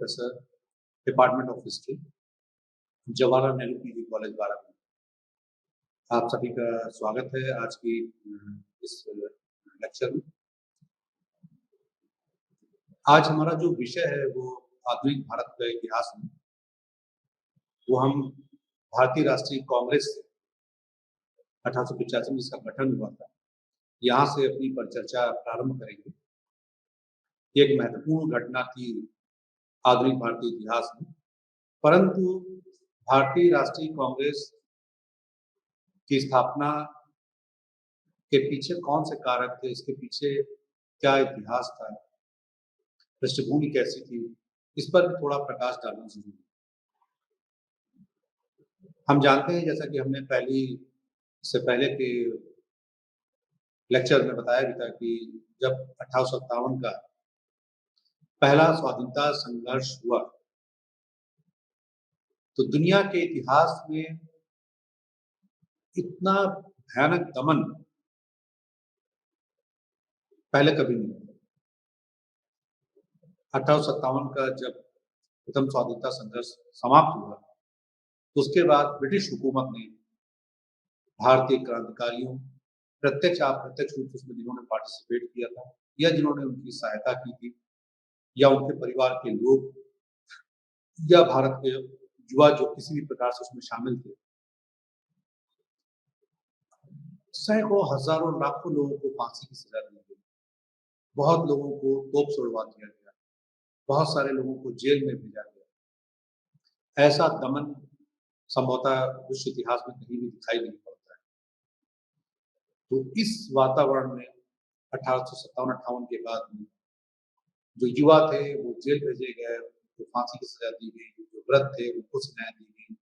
Professor, department of history, Jawaharlal Nehru PG college Barabanki. आप सभी का स्वागत है आज की इस लेक्चर में। आज हमारा जो विषय है वो आधुनिक भारत का इतिहास में, वो हम भारतीय राष्ट्रीय कांग्रेस से 1885 में इसका गठन हुआ था, यहाँ से अपनी परिचर्चा प्रारंभ करेंगे। ये एक महत्वपूर्ण घटना थी आधुनिक भारतीय इतिहास में, परंतु भारतीय राष्ट्रीय कांग्रेस की स्थापना के पीछे कौन से कारक थे, इसके पीछे क्या इतिहास था, पृष्ठभूमि कैसी थी, इस पर भी थोड़ा प्रकाश डालना जरूरी है। हम जानते हैं, जैसा कि हमने इससे पहले के लेक्चर में बताया भी था, कि जब 1857 का पहला स्वाधीनता संघर्ष हुआ तो दुनिया के इतिहास में इतना भयानक दमन पहले कभी नहीं हुआ। 1857 का जब प्रथम स्वाधीनता संघर्ष समाप्त हुआ तो उसके बाद ब्रिटिश हुकूमत ने भारतीय क्रांतिकारियों, प्रत्यक्ष अप्रत्यक्ष रूप से उसमें जिन्होंने पार्टिसिपेट किया था या जिन्होंने उनकी सहायता की थी, या उनके परिवार के लोग, या भारत के युवा जो किसी भी प्रकार से उसमें शामिल थे, सैकड़ों, हजारों, लाखों लोगों को फांसी की सजा दी गई। बहुत लोगों को तोप छुड़वा दिया गया, बहुत सारे लोगों को जेल में भेजा गया। ऐसा दमन संभवतः विश्व इतिहास में कहीं भी दिखाई नहीं पड़ता है। तो इस वातावरण में 1857-58 के बाद में जो युवा थे वो जेल भेजे गए, तो फांसी की सजा दी गई, जो वृद्ध थे उनको सजाएं दी गई।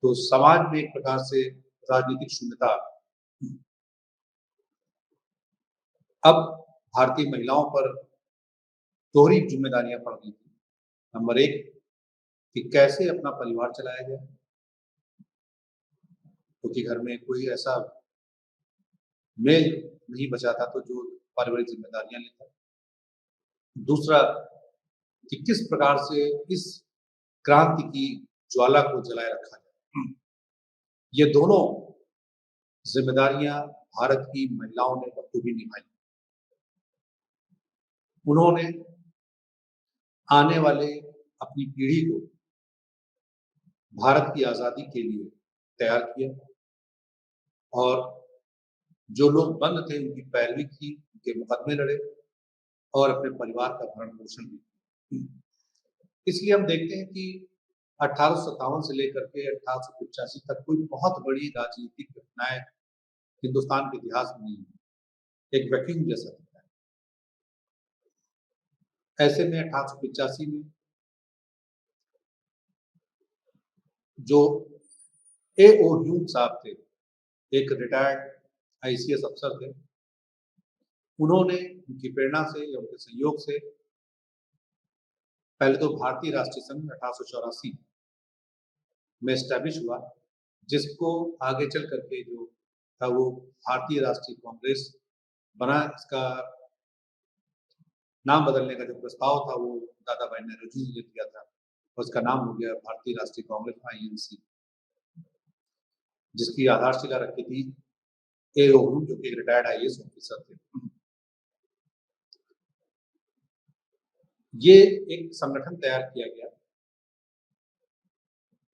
तो समाज में एक प्रकार से राजनीतिक शून्यता। अब भारतीय महिलाओं पर दोहरी जिम्मेदारियां पड़ गई थी। नंबर एक, कि कैसे अपना परिवार चलाया जाए, क्योंकि घर में कोई ऐसा मेल नहीं बचा था तो जो पारिवारिक जिम्मेदारियां लेता। दूसरा, कि किस प्रकार से इस क्रांति की ज्वाला को जलाए रखा जाए। ये दोनों जिम्मेदारियां भारत की महिलाओं ने बखूबी निभाई। उन्होंने आने वाले अपनी पीढ़ी को भारत की आजादी के लिए तैयार किया, और जो लोग बंद थे उनकी पैरवी की, उनके मुकदमे लड़े और अपने परिवार का भरण पोषण भी। इसलिए हम देखते हैं कि 1857 से लेकर के 1885 तक कोई बहुत बड़ी राजनीतिक घटनाएं हिंदुस्तान के इतिहास में नहीं है, एक वैक्यूम जैसा दिखता है। ऐसे में 1885 में जो A.O. ह्यूम साहब थे, एक रिटायर्ड आईसीएस अफसर थे, उन्होंने उनकी प्रेरणा से या उनके सहयोग से पहले तो भारतीय राष्ट्रीय संघ 1884 में एस्टैब्लिश हुआ, जिसको आगे चल करके जो था वो भारतीय राष्ट्रीय कांग्रेस बना। इसका नाम बदलने का जो प्रस्ताव था वो दादा भाई नेहरू ने दिया था, और उसका नाम हो गया भारतीय राष्ट्रीय कांग्रेस INC, जिसकी आधारशिला रखी थी A.O. ह्यूम, जो कि रिटायर्ड IAS ऑफिसर थे। ये एक संगठन तैयार किया गया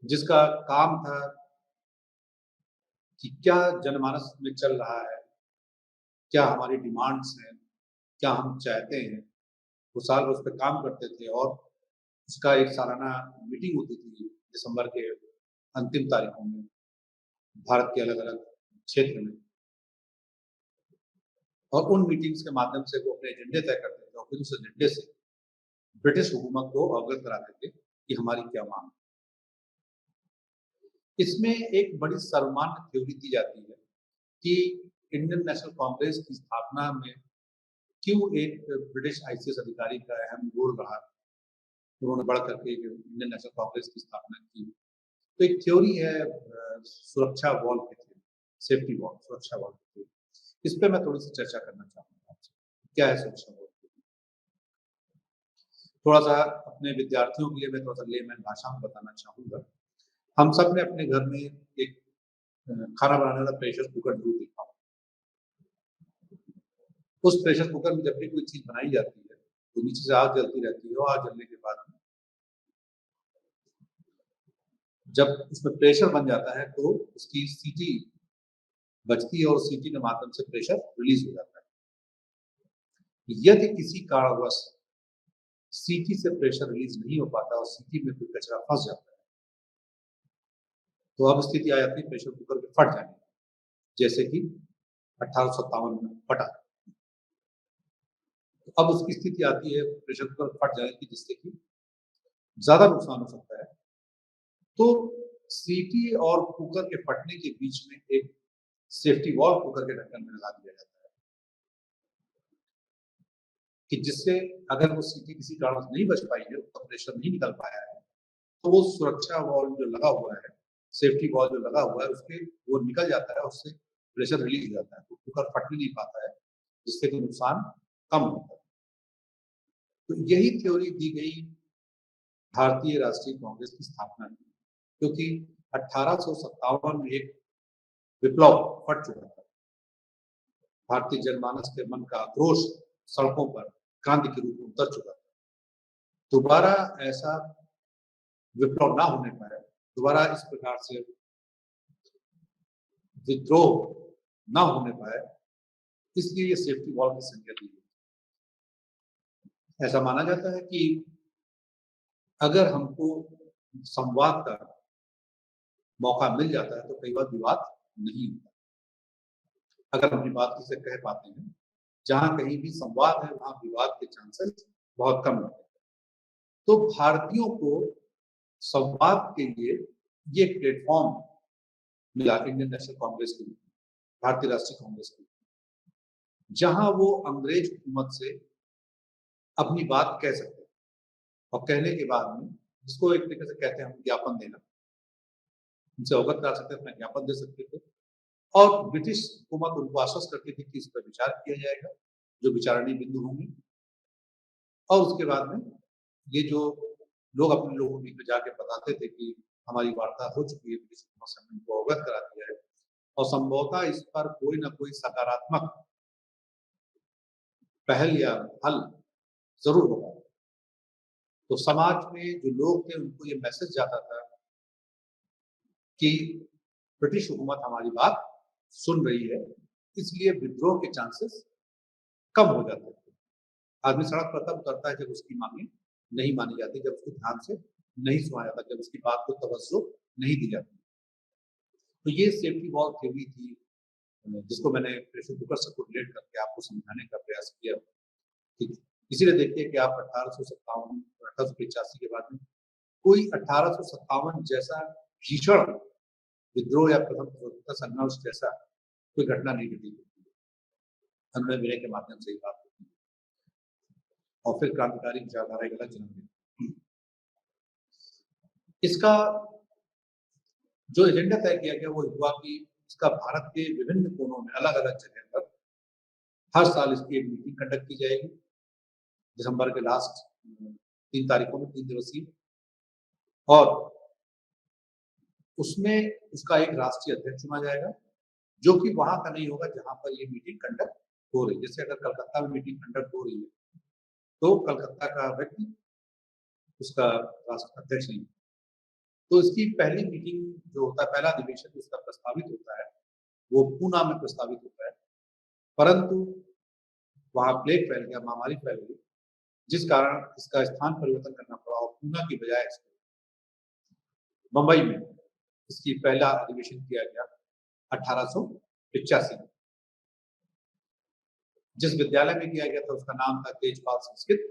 जिसका काम था कि क्या जनमानस में चल रहा है, क्या हमारी डिमांड्स हैं, क्या हम चाहते हैं। वो साल भर उस पर काम करते थे, और उसका एक सालाना मीटिंग होती थी दिसंबर के अंतिम तारीखों में भारत के अलग अलग क्षेत्र में, और उन मीटिंग्स के माध्यम से वो अपने एजेंडे तय करते थे, और फिर उस एजेंडे से ब्रिटिश हुकूमत को अवगत कराते थे कि हमारी क्या मांग है। इसमें एक बड़ी सर्वमान्य थ्योरी दी जाती है कि इंडियन नेशनल कांग्रेस की स्थापना में क्यों एक ब्रिटिश ICS अधिकारी का अहम रोल रहा, उन्होंने बढ़ करके इंडियन नेशनल कांग्रेस की स्थापना की। तो एक थ्योरी है सुरक्षा वॉल की थ्योरी, सेफ्टी वॉल, सुरक्षा वॉल की थ्योरी। इस पे मैं थोड़ी सी चर्चा करना चाहूंगा आपसे, क्या है सुरक्षा वॉल। थोड़ा सा अपने विद्यार्थियों के लिए मैं थोड़ा सा लेमैन भाषा में बताना चाहूँगा। हम सब ने अपने घर में एक खाना बनाने वाला प्रेशर कुकर ज़रूर देखा होगा। उस प्रेशर कुकर में जब भी कोई चीज़ बनाई जाती है, तो नीचे से आग जलती रहती है और आग जलने के बाद जब उसमें प्रेशर बन जाता है तो उसकी सीटी बजती है और सीटी के माध्यम से प्रेशर रिलीज़ हो जाता है। यदि किसी कारणवश सीटी से प्रेशर रिलीज़ नहीं हो पाता और सीटी में कोई कचरा फँस जाता है, तो अब स्थिति आ जाती है प्रेशर कुकर के फट जाने की, जैसे कि 1857 में फटा। तो अब उसकी स्थिति आती है प्रेशर कुकर फट जाने की, जिससे कि ज़्यादा नुकसान हो सकता है। तो सीटी और कुकर के फटने के बीच में एक सेफ्टी वॉल्व कुकर के ढक्कन में लगा दिया जाता है कि जिससे अगर वो सीटी किसी कारण से नहीं बच पाई है, उसका प्रेशर नहीं निकल पाया है, तो वो सुरक्षा वॉल्व जो लगा हुआ है, सेफ्टी वॉल्व जो लगा हुआ है, उसके वो निकल जाता है, उससे प्रेशर रिलीज़ हो जाता है, तो कुकर फट भी नहीं पाता है, जिससे कि नुकसान कम होता है। तो यही थ्योरी दी गई भारतीय राष्ट्रीय कांग्रेस की स्थापना में, क्योंकि 1857 में एक विप्लव फट चुका था। भारतीय जनमानस के मन का आक्रोश सड़कों पर क्रांति के रूप में उतर चुका था। दोबारा ऐसा विप्लव ना होने पाए, दोबारा इस प्रकार से विद्रोह ना होने पाए, इसलिए ये सेफ्टी वॉल्व की संख्या दी गई। ऐसा माना जाता है कि अगर हमको संवाद का मौका मिल जाता है तो कई बार विवाद नहीं होता। अगर अपनी बात किसी से कह पाते हैं, जहाँ कहीं भी संवाद है वहाँ विवाद के चांसेस बहुत कम होते हैं। तो भारतीयों को संवाद के लिए ये प्लेटफॉर्म मिला इंडियन नेशनल कांग्रेस के लिए, भारतीय राष्ट्रीय कांग्रेस के लिए, जहाँ वो अंग्रेज हुकूमत से अपनी बात कह सकते हैं और कहने के बाद में जिसको एक तरीके से कहते हैं हम ज्ञापन देना, उनसे अवगत करा सकते थे, अपना ज्ञापन दे सकते थे और ब्रिटिश हुकूमत उनको आश्वस्त करती थी कि इस पर विचार किया जाएगा, जो विचारणीय बिंदु होंगे और उसके बाद में ये जो लोग अपने लोगों के बीच में जाके बताते थे कि हमारी वार्ता हो चुकी है, ब्रिटिश हुकूमत से हमने उनको अवगत करा दिया है और संभवतः इस पर कोई ना कोई सकारात्मक पहल या हल ज़रूर होगा। तो समाज में जो लोग थे उनको ये मैसेज जाता था कि ब्रिटिश हुकूमत हमारी बात सुन रही है, इसलिए विद्रोह के चांसेस कम हो जाते थे। आदमी सड़क पर तब उतरता है जब उसकी मांगें नहीं मानी जाती, जब उसको ध्यान से नहीं सुना जाता, जब उसकी बात को तवज्जो नहीं दी जाती। तो ये सेफ्टी वॉल्व थ्योरी थी, जिसको मैंने प्रेशर कुकर से कोरिलेट करके आपको समझाने का प्रयास किया। कि इसीलिए देखिए कि आप 1857 1885 के बाद में कोई 1857 जैसा भीषण विद्रोह या प्रथम स्वतंत्रता संघर्ष जैसा कोई घटना नहीं घटी। अनुनय विनय के माध्यम से ही बात होती है और फिर क्रांतिकारी विचारधारा एक अलग जन्म लेती है। इसका जो एजेंडा तय किया गया वो हुआ कि इसका भारत के विभिन्न कोनों में अलग-अलग जगह पर हर साल इसकी एक मीटिंग कंडक्ट की जाएगी। दिसंबर के लास्ट 3 तारीखों में 3 दिवसीय और उसमें उसका एक राष्ट्रीय अध्यक्ष चुना जाएगा, जो कि वहाँ का नहीं होगा जहाँ पर ये मीटिंग कंडक्ट हो रही है। जैसे अगर कलकत्ता में मीटिंग कंडक्ट हो रही है, तो कलकत्ता का व्यक्ति उसका राष्ट्रीय अध्यक्ष नहीं। तो इसकी पहली मीटिंग जो होता है, पहला अधिवेशन जिसका प्रस्तावित होता है, वो पूना में प्रस्तावित होता है। परंतु वहाँ प्लेग फैल गया, महामारी फैल गई, जिस कारण इसका स्थान परिवर्तन करना पड़ा और पूना की बजाय इसको मुंबई में इसकी पहला अधिवेशन किया गया 1885 में। जिस विद्यालय में किया गया था उसका नाम था तेजपाल संस्कृत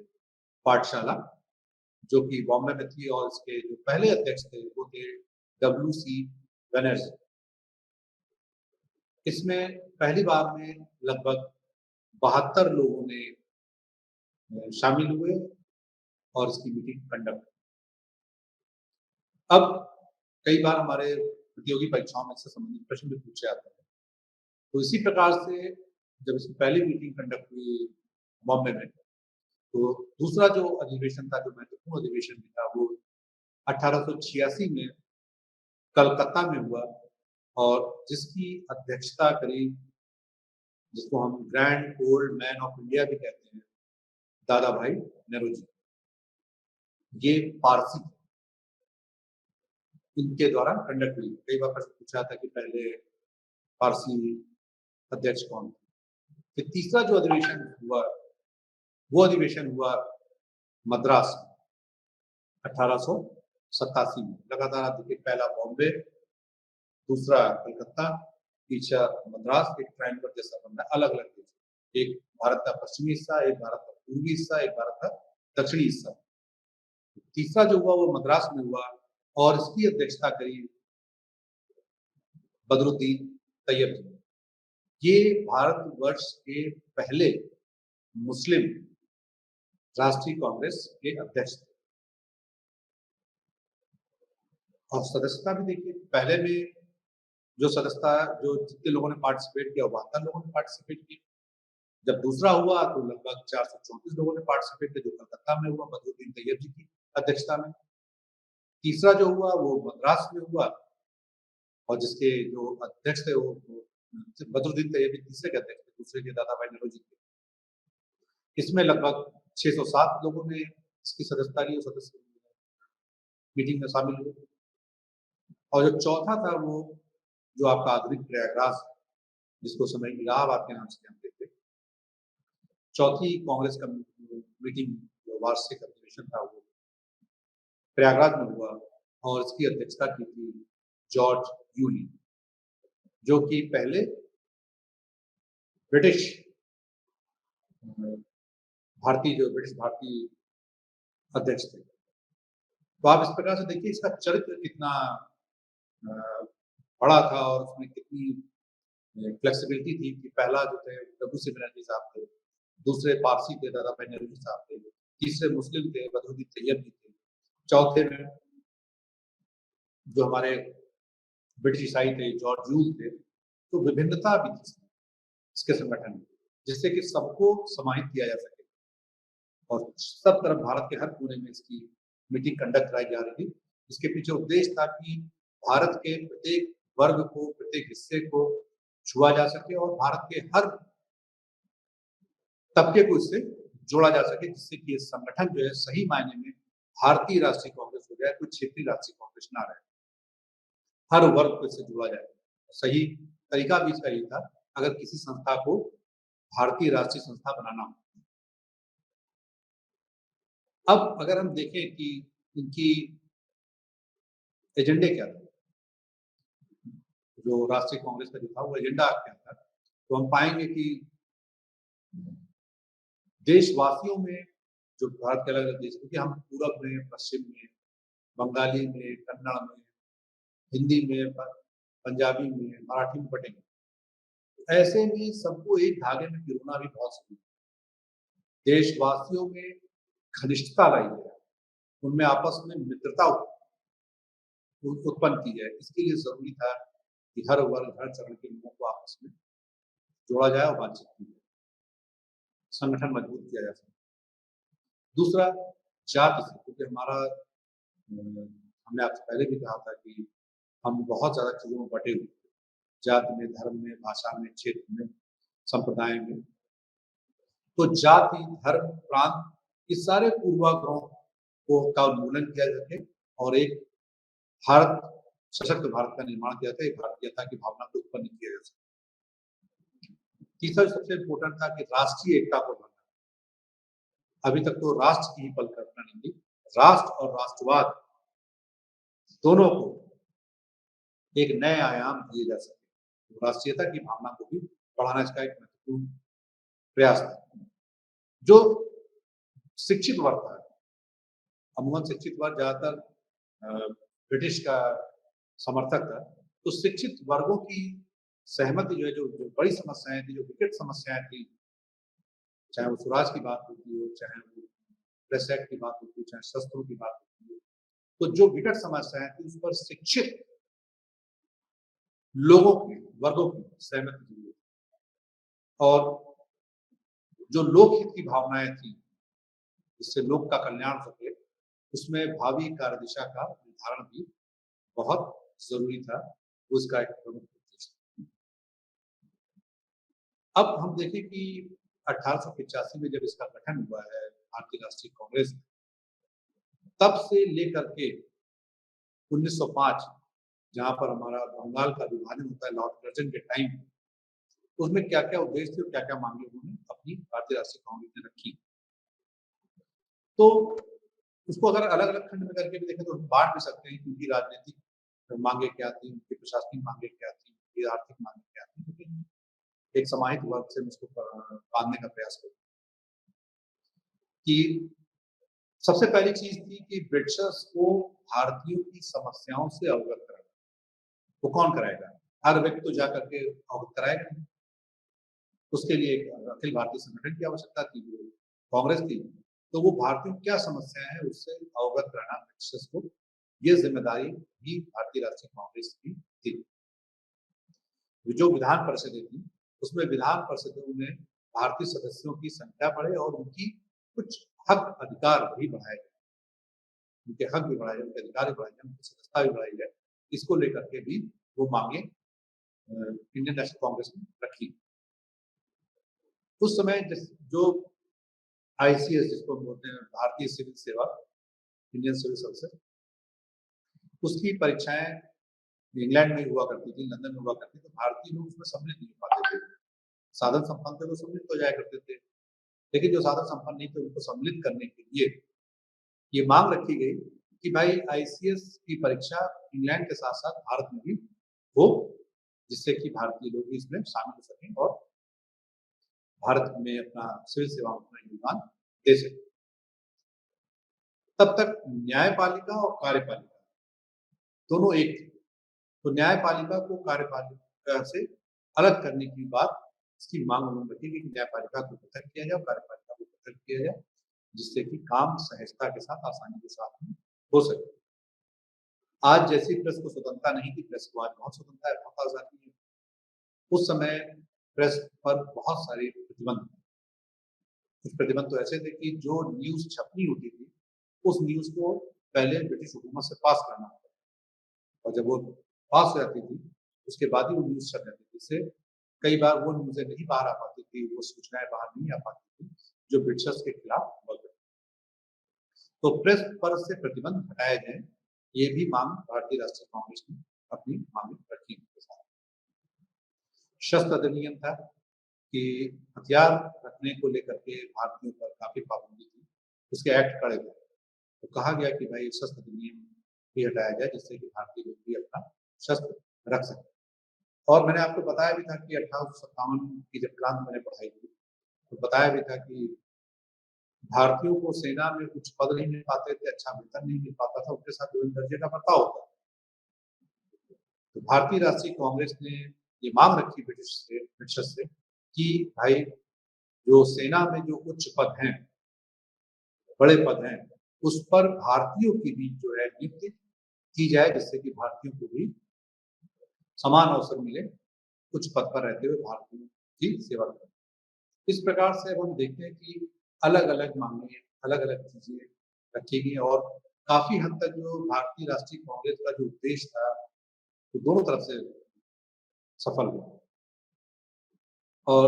पाठशाला, जो कि बॉम्बे में थी और इसके जो पहले अध्यक्ष थे वो थे डब्ल्यू.सी. बनर्जी। इसमें पहली बार में लगभग 72 लोगों ने शामिल हुए और इसकी मीटिंग कंडक्ट। अब कई बार हमारे प्रतियोगी परीक्षाओं में इससे संबंधित प्रश्न भी पूछे जाते हैं। तो इसी प्रकार से जब इसकी पहली मीटिंग कंडक्ट हुई बॉम्बे में, तो दूसरा जो अधिवेशन था, जो महत्वपूर्ण अधिवेशन भी था, वो 1886 में कलकत्ता में हुआ और जिसकी अध्यक्षता करी, जिसको हम grand old man of India भी कहते हैं, दादा भाई नेहरू जी। ये पारसी थे, इनके द्वारा कंडक्ट हुई। कई बार प्रश्न पूछा था कि पहले पारसी अध्यक्ष कौन थे। फिर तीसरा जो अधिवेशन हुआ, वो अधिवेशन हुआ मद्रास में 1887 में। लगातार आप देखिए, पहला बॉम्बे, दूसरा कलकत्ता, तीसरा मद्रास, एक ट्रायंगल जैसा बन रहा है, अलग अलग देश। एक भारत का पश्चिमी हिस्सा, एक भारत का पूर्वी हिस्सा, एक भारत का दक्षिणी हिस्सा। तीसरा जो हुआ वो मद्रास में हुआ और इसकी अध्यक्षता करी बदरुद्दीन तैयब जी। ये भारतवर्ष के पहले मुस्लिम राष्ट्रीय कांग्रेस के अध्यक्ष थे। और सदस्यता भी देखिए, पहले में जो सदस्यता, जो जितने लोगों ने पार्टिसिपेट किया, 72 लोगों ने पार्टिसिपेट किया। जब दूसरा हुआ तो लगभग 434 लोगों ने पार्टिसिपेट किया, जो कलकत्ता में हुआ बदरुद्दीन तैयब जी की अध्यक्षता में। तीसरा जो हुआ वो मद्रास में हुआ और जिसके जो अध्यक्ष थे वो बदरुद्दीन तैयब जी तीसरे के अध्यक्ष थे, दूसरे के दादा भाई नेहरू जी थे। इसमें लगभग 607 लोगों ने इसकी सदस्यता ली, सदस्य मीटिंग में शामिल हुए। और जो चौथा था वो जो आपका आधुनिक प्रयागराज, जिसको समय इलाहाबाद के नाम से जानते थे, चौथी कांग्रेस का मीटिंग, जो वार्षिक अधिवेशन था, वो प्रयागराज में हुआ और इसकी अध्यक्षता की थी जॉर्ज यूली, जो कि पहले ब्रिटिश भारतीय अध्यक्ष थे। तो आप इस प्रकार से देखिए इसका चरित्र कितना बड़ा था और उसमें कितनी फ्लेक्सिबिलिटी थी कि पहला जो थे रघु सिंह बनर्जी साहब थे, दूसरे पारसी थे दादा भाई नेहरू साहब थे, तीसरे मुस्लिम थे बदरुद्दीन तैयब जी थे, चौथे में जो हमारे ब्रिटिश ईसाई थे जॉर्ज यूल थे। तो विभिन्नता भी थी इसके संगठन में, जिससे कि सबको समाहित किया जा सके और सब तरफ भारत के हर कोने में इसकी मीटिंग कंडक्ट कराई जा रही थी। इसके पीछे उद्देश्य था कि भारत के प्रत्येक वर्ग को, प्रत्येक हिस्से को छुआ जा सके और भारत के हर तबके को इससे जोड़ा जा सके, जिससे कि ये संगठन जो है सही मायने में भारतीय राष्ट्रीय कांग्रेस हो जाए, कोई क्षेत्रीय राष्ट्रीय कांग्रेस ना रहे, हर वर्ग को इससे जोड़ा जाए। सही तरीका भी इसका ये था, अगर किसी संस्था को भारतीय राष्ट्रीय संस्था बनाना हो। अब अगर हम देखें कि इनकी एजेंडे क्या थे, जो राष्ट्रीय कांग्रेस का जो था वो एजेंडा क्या था, तो हम पाएंगे कि देशवासियों में, जो भारत के अलग अलग देश, क्योंकि हम पूरब में, पश्चिम में, बंगाली में, कन्नड़ में, हिंदी में, पंजाबी में, मराठी में बटेंगे, ऐसे में सबको एक धागे में पिरोना भी बहुत जरूरी है। देशवासियों में घनिष्ठता लाई जाए, उनमें आपस में मित्रता उत्पन्न की जाए, इसके लिए जरूरी था कि हर वर्ग, हर चरण के लोगों को आपस में जोड़ा जाए और बातचीत की जाए, संगठन मजबूत किया जा सके। दूसरा, जाति से, क्योंकि हमारा हमने आपसे पहले भी कहा था कि हम बहुत ज्यादा चीजों में बटे हुए, जाति में, धर्म में, भाषा में, क्षेत्र में, संप्रदाय में। तो जाति, धर्म, प्रांत, इस सारे पूर्वाग्रहों को का उन्मूलन किया जाए और एक भारत, सशक्त भारत का निर्माण किया था, एक भारतीयता की भावना को उत्पन्न किया जा सके। तीसरा सबसे इम्पोर्टेंट था कि राष्ट्रीय एकता को बढ़ाना। अभी तक तो राष्ट्र की ही कल्पना नहीं थी, राष्ट्र और राष्ट्रवाद दोनों को एक नए आयाम दिए जा सके, तो राष्ट्रीयता की भावना को भी बढ़ाना इसका एक महत्वपूर्ण प्रयास था। जो शिक्षित वर्ग था, अमूमन शिक्षित वर्ग ज्यादातर ब्रिटिश का समर्थक था, तो शिक्षित वर्गों की सहमति जो है, जो बड़ी समस्याएं थी, जो विकट समस्याएं थी, चाहे वो स्वराज की बात होती हो, चाहे वो प्रेस एक्ट की बात होती हो, चाहे शस्त्रों की बात होती हो, तो जो विकट समस्याएं थी उस पर शिक्षित लोगों की, वर्गों की सहमति जरूरी थी। और जो लोकहित की भावनाएं थी, जिससे लोक का कल्याण हो सके, उसमें भावी कार्यदिशा का निर्धारण भी बहुत ज़रूरी था। वो इसका एक प्रमुख उद्देश्य था। अब हम देखें कि 1885 में जब इसका गठन हुआ है भारतीय राष्ट्रीय कांग्रेस, तब से लेकर के 1905 जहाँ पर हमारा बंगाल का विभाजन होता है लॉर्ड कर्जन के टाइम, उसमें क्या-क्या उद्देश्य थे और क्या-क्या मांगे उन्होंने अपनी भारतीय राष्ट्रीय कांग्रेस ने रखी। तो उसको अगर अलग-अलग खंड में करके भी देखें तो हम बाँट भी सकते हैं कि उनकी राजनीतिक माँगे क्या थी, उनकी प्रशासनिक माँगे क्या थी, उनकी आर्थिक माँगे क्या थी, लेकिन एक समाहित वर्ग से मैं उसको बाँधने का प्रयास करूँ कि सबसे पहली चीज़ थी कि ब्रिटिशर्स को भारतीयों की समस्याओं से अवगत कराना। वो कौन कराएगा? हर व्यक्ति तो जाकर के अवगत कराएगा नहीं। उसके लिए एक अखिल भारतीय संगठन की आवश्यकता थी, जो कांग्रेस थी। तो वो भारतीयों की क्या समस्याएँ हैं, उससे अवगत कराना ब्रिटिशर्स को, ये ज़िम्मेदारी भी भारतीय राष्ट्रीय कांग्रेस की थी। जो विधान परिषदें थी, उसमें विधान परिषदों में भारतीय सदस्यों की संख्या बढ़े और उनकी कुछ हक अधिकार भी बढ़ाए जाएँ। उनके हक भी बढ़ाए जाएँ, उनके अधिकार भी बढ़ाए जाएँ, उनकी सदस्यता भी बढ़ाई जाए। इसको लेकर के भी वो माँगे इंडियन नेशनल कांग्रेस ने रखी। उस समय जो आईसीएस जिसको हम बोलते हैं भारतीय सिविल सेवा, इंडियन सिविल सर्विसेज, उसकी परीक्षाएँ इंग्लैंड में हुआ करती थी, लंदन में हुआ करती थी, तो भारतीय लोग उसमें सम्मिलित नहीं हो पाते थे। साधन संपन्न थे तो सम्मिलित हो जाया करते थे, लेकिन जो साधन संपन्न नहीं थे उनको सम्मिलित करने के लिए ये मांग रखी गई कि भाई आईसीएस की परीक्षा इंग्लैंड के साथ-साथ भारत में भी हो, जिससे कि भारतीय लोग भी इसमें शामिल हो सकें और भारत में अपना सिविल सेवा में अपना योगदान दे सकें। तब तक न्यायपालिका और कार्यपालिका दोनों एक थे। तो न्यायपालिका को कार्यपालिका से अलग करने की बात, इसकी मांग उन्होंने रखी कि न्यायपालिका को पृथक किया जाए और कार्यपालिका को पृथक किया जाए, जिससे कि काम सहजता के साथ, आसानी के साथ में हो सके। आज जैसी प्रेस को स्वतंत्रता नहीं थी, प्रेस को आज बहुत स्वतंत्रता है, बहुत आज़ादी है। उस समय प्रेस पर बहुत सारे प्रतिबंध थे। कुछ प्रतिबंध तो ऐसे थे कि जो न्यूज़ छपनी होती थी, उस न्यूज़ को पहले ब्रिटिश हुकूमत से पास करना होता था और जब वो पास हो जाती थी, उसके बाद ही वो न्यूज़ छप जाती थी। इससे कई बार वो न्यूज़ें नहीं बाहर आ पाती थी, वो सूचनाएँ बाहर नहीं आ पाती थी, जो ब्रिटिशर्स के खिलाफ हुआ करती थी। तो प्रेस पर से प्रतिबंध हटाए जाएँ, ये भी मांग भारतीय राष्ट्रीय कांग्रेस ने अपनी मांग रखी उनके साथ। शस्त्र अधिनियम था कि हथियार रखने को लेकर के भारतीयों पर काफ़ी पाबंदी थी, उसके एक्ट कड़े थे। तो कहा गया कि भाई शस्त्र अधिनियम भी हटाया जाए, जिससे कि भारतीय लोग भी अपना शस्त्र रख सकें। और मैंने आपको बताया भी था कि 1857 की जब क्रांति मैंने पढ़ाई थी, तो बताया भी था कि भारतीयों को सेना में कुछ पद नहीं मिल पाते थे, अच्छा वेतन नहीं मिल पाता था, उनके साथ गोविंद दर्जे का बर्ताव होता था। तो भारतीय राष्ट्रीय कांग्रेस ने ये मांग रखी ब्रिटिशर्स से कि भाई जो सेना में जो उच्च पद हैं, बड़े पद हैं, उस पर भारतीयों की भी जो है नियुक्ति की जाए, जिससे कि भारतीयों को भी समान अवसर मिले, उच्च पद पर रहते हुए भारतीयों की सेवा करें। इस प्रकार से अब हम देखते हैं कि अलग-अलग मांगे, अलग-अलग चीज़ें रखी गई और काफ़ी हद तक जो भारतीय राष्ट्रीय कांग्रेस का जो उद्देश्य था, वो दोनों तरफ से सफल हुआ। और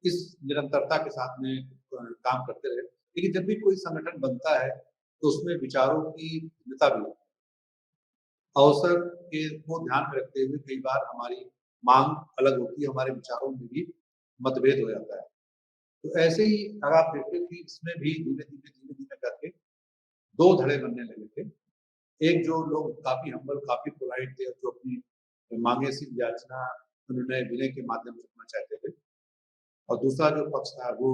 इस निरंतरता के साथ में काम करते रहे। लेकिन जब भी कोई संगठन बनता है, तो उसमें विचारों की भिन्नता भी होती है। अवसर के को ध्यान में रखते हुए कई बार हमारी माँग अलग होती है, हमारे विचारों में भी मतभेद हो जाता है। तो ऐसे ही अगर आप देखें कि इसमें भी धीरे-धीरे करके 2 धड़े बनने लगे थे। एक जो लोग काफ़ी हम्बल, काफ़ी पोलाइट थे, जो अपनी माँगे सिर्फ़ याचना उन्होंने विनय के माध्यम से रखना चाहते थे और दूसरा जो पक्ष था वो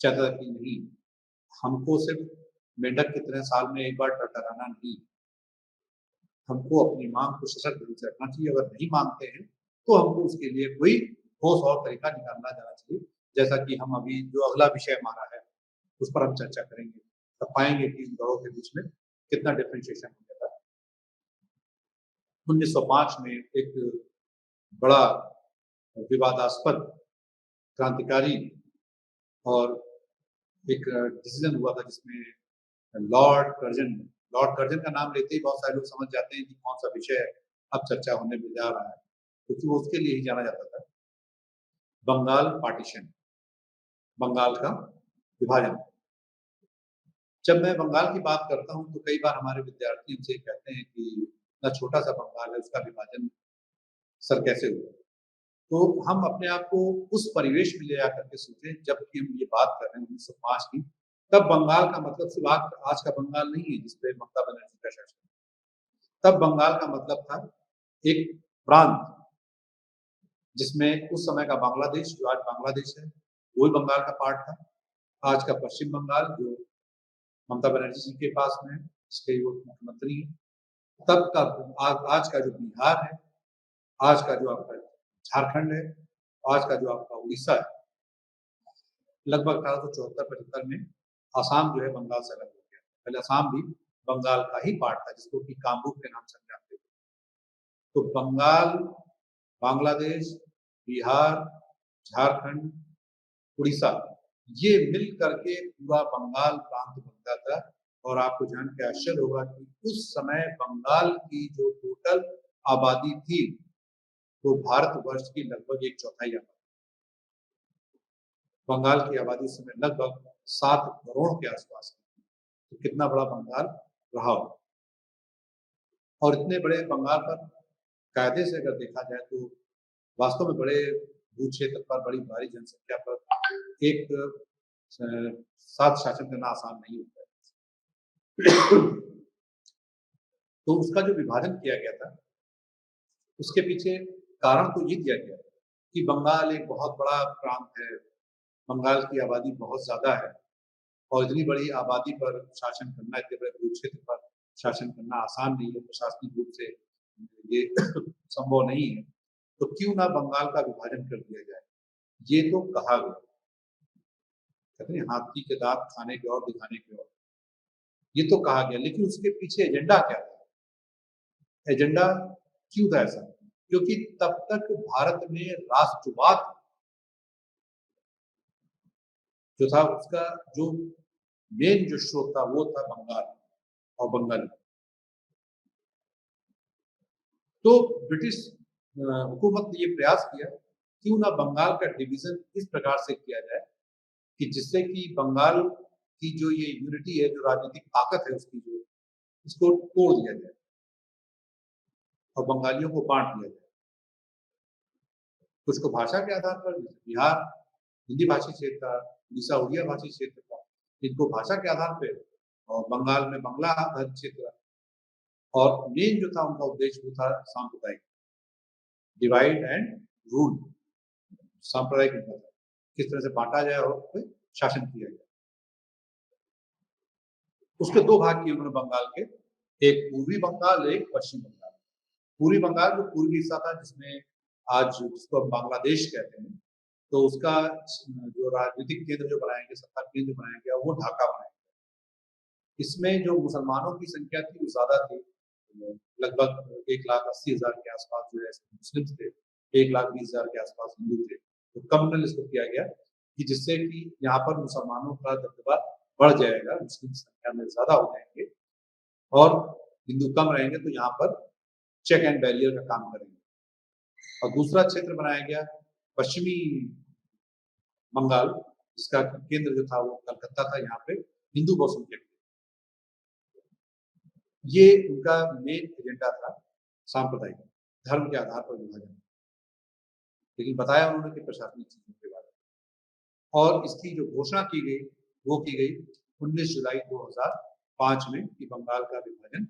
चाहता था कि नहीं, हमको सिर्फ़ मेंढक की तरह साल में एक बार टरटराना नहीं, हमको अपनी माँग को सशक्त ढंग से रखना चाहिए। अगर नहीं मानते हैं, तो हमको उसके लिए कोई ठोस और तरीका निकालना जाना चाहिए। जैसा कि हम अभी जो अगला विषय हमारा है, उस पर हम चर्चा करेंगे। तब पाएँगे कि इन दलों के बीच में कितना डिफरेंशिएशन हो जाता है। 1905 में एक बड़ा विवादास्पद क्रांतिकारी और एक डिसीजन हुआ था जिसमें लॉर्ड कर्जन का नाम लेते ही बहुत सारे लोग समझ जाते हैं कि कौन सा विषय अब चर्चा होने में जा रहा है, क्योंकि वो उसके लिए ही जाना जाता था, बंगाल पार्टीशन, बंगाल का विभाजन। जब मैं बंगाल की बात करता हूँ तो कई बार हमारे विद्यार्थी हमसे कहते हैं कि इतना छोटा सा बंगाल है, उसका विभाजन सर कैसे हुआ? तो हम अपने आप को उस परिवेश में ले जाकर के सोचें जबकि हम ये बात कर रहे हैं 1905 की, तब बंगाल का मतलब सिर्फ आज का बंगाल नहीं है जिस पे ममता बनर्जी का शासन है। तब बंगाल का मतलब था एक प्रांत जिसमें उस समय का बांग्लादेश, जो आज बांग्लादेश है, वो भी बंगाल का पार्ट था। आज का पश्चिम बंगाल जो ममता बनर्जी जी के पास में है, जिसके वो मुख्यमंत्री हैं। तब का आज का जो बिहार है, आज का जो आपका झारखंड है, आज का जो आपका उड़ीसा है, लगभग 1874-75 में आसाम जो है बंगाल से अलग हो गया। पहले आसाम भी बंगाल का ही पार्ट था, जिसको कि कामरूप के नाम से हम जानते थे। तो बंगाल, बांग्लादेश, बिहार, झारखंड, उड़ीसा, ये मिल करके पूरा बंगाल प्रांत बनता था। और आपको जान के आश्चर्य होगा कि उस समय बंगाल की जो टोटल आबादी थी, वो भारतवर्ष की लगभग 1/4 आबादी। बंगाल की आबादी उस समय लगभग 7 करोड़ के आसपास है। तो कितना बड़ा बंगाल रहा हो। और इतने बड़े बंगाल पर कायदे से अगर देखा जाए तो वास्तव में बड़े भू क्षेत्र पर, बड़ी भारी जनसंख्या पर एक साथ शासन करना आसान नहीं होता है। तो उसका जो विभाजन किया गया था, उसके पीछे कारण तो ये दिया गया कि बंगाल एक बहुत बड़ा प्रांत है, बंगाल की आबादी बहुत ज़्यादा है और इतनी बड़ी आबादी पर शासन करना, इतने बड़े भू क्षेत्र पर शासन करना आसान नहीं है, प्रशासनिक रूप से ये संभव नहीं है। तो क्यों ना बंगाल का विभाजन कर दिया जाए? ये तो कहा गया। कहते हैं हाथी के दाँत खाने के और दिखाने के और। ये तो कहा गया, लेकिन उसके पीछे एजेंडा क्या था? एजेंडा क्यों था ऐसा? क्योंकि तब तक भारत में राष्ट्रवाद जो था, उसका जो मेन जो स्रोत था वो था बंगाल और बंगाली। तो ब्रिटिश हुकूमत ने ये प्रयास किया, क्यों ना बंगाल का डिवीज़न इस प्रकार से किया जाए कि जिससे कि बंगाल की जो ये यूनिटी है, जो राजनीतिक ताकत है उसकी, जो इसको तोड़ दिया जाए और बंगालियों को बाँट दिया जाए। कुछ को भाषा के आधार पर, जैसे बिहार हिंदी भाषी क्षेत्र था, उड़ीसा उड़िया भाषी क्षेत्र था, इनको भाषा के आधार पे, और बंगाल में बांग्ला आधारित क्षेत्र था। और मेन जो था उनका उद्देश्य वो था सांप्रदायिक, डिवाइड एंड रूल, सांप्रदायिक था, किस तरह से बाँटा जाए और फिर शासन किया जाए। उसके 2 भाग किए उन्होंने बंगाल के, एक पूर्वी बंगाल, एक पश्चिम बंगाल। पूर्वी बंगाल जो पूर्वी हिस्सा था, जिसमें आज जिसको हम बांग्लादेश कहते हैं, तो उसका जो राजनीतिक केंद्र जो बनाया गया, सत्ता केंद्र बनाया गया, वो ढाका बनाया गया। इसमें जो मुसलमानों की संख्या थी वो ज़्यादा थी, लगभग 1,80,000 के आसपास जो है मुस्लिम्स थे, 1,20,000 के आसपास हिंदू थे। तो कम्युनल इसको किया गया कि जिससे कि यहाँ पर मुसलमानों का दबदबा बढ़ जाएगा, मुस्लिम संख्या में ज़्यादा हो जाएँगे और हिंदू कम रहेंगे, तो यहाँ पर चेक एंड बैरियर का काम करेंगे। और दूसरा क्षेत्र बनाया गया पश्चिमी बंगाल, जिसका केंद्र जो था वो कलकत्ता था, यहाँ पे हिंदू बहुसंख्यक थे। ये उनका मेन एजेंडा था, सांप्रदायिक, धर्म के आधार पर विभाजन। लेकिन बताया उन्होंने कि प्रशासनिक चीज़ों के बारे में। और इसकी जो घोषणा की गई, वो की गई 19 जुलाई 2005 में कि बंगाल का विभाजन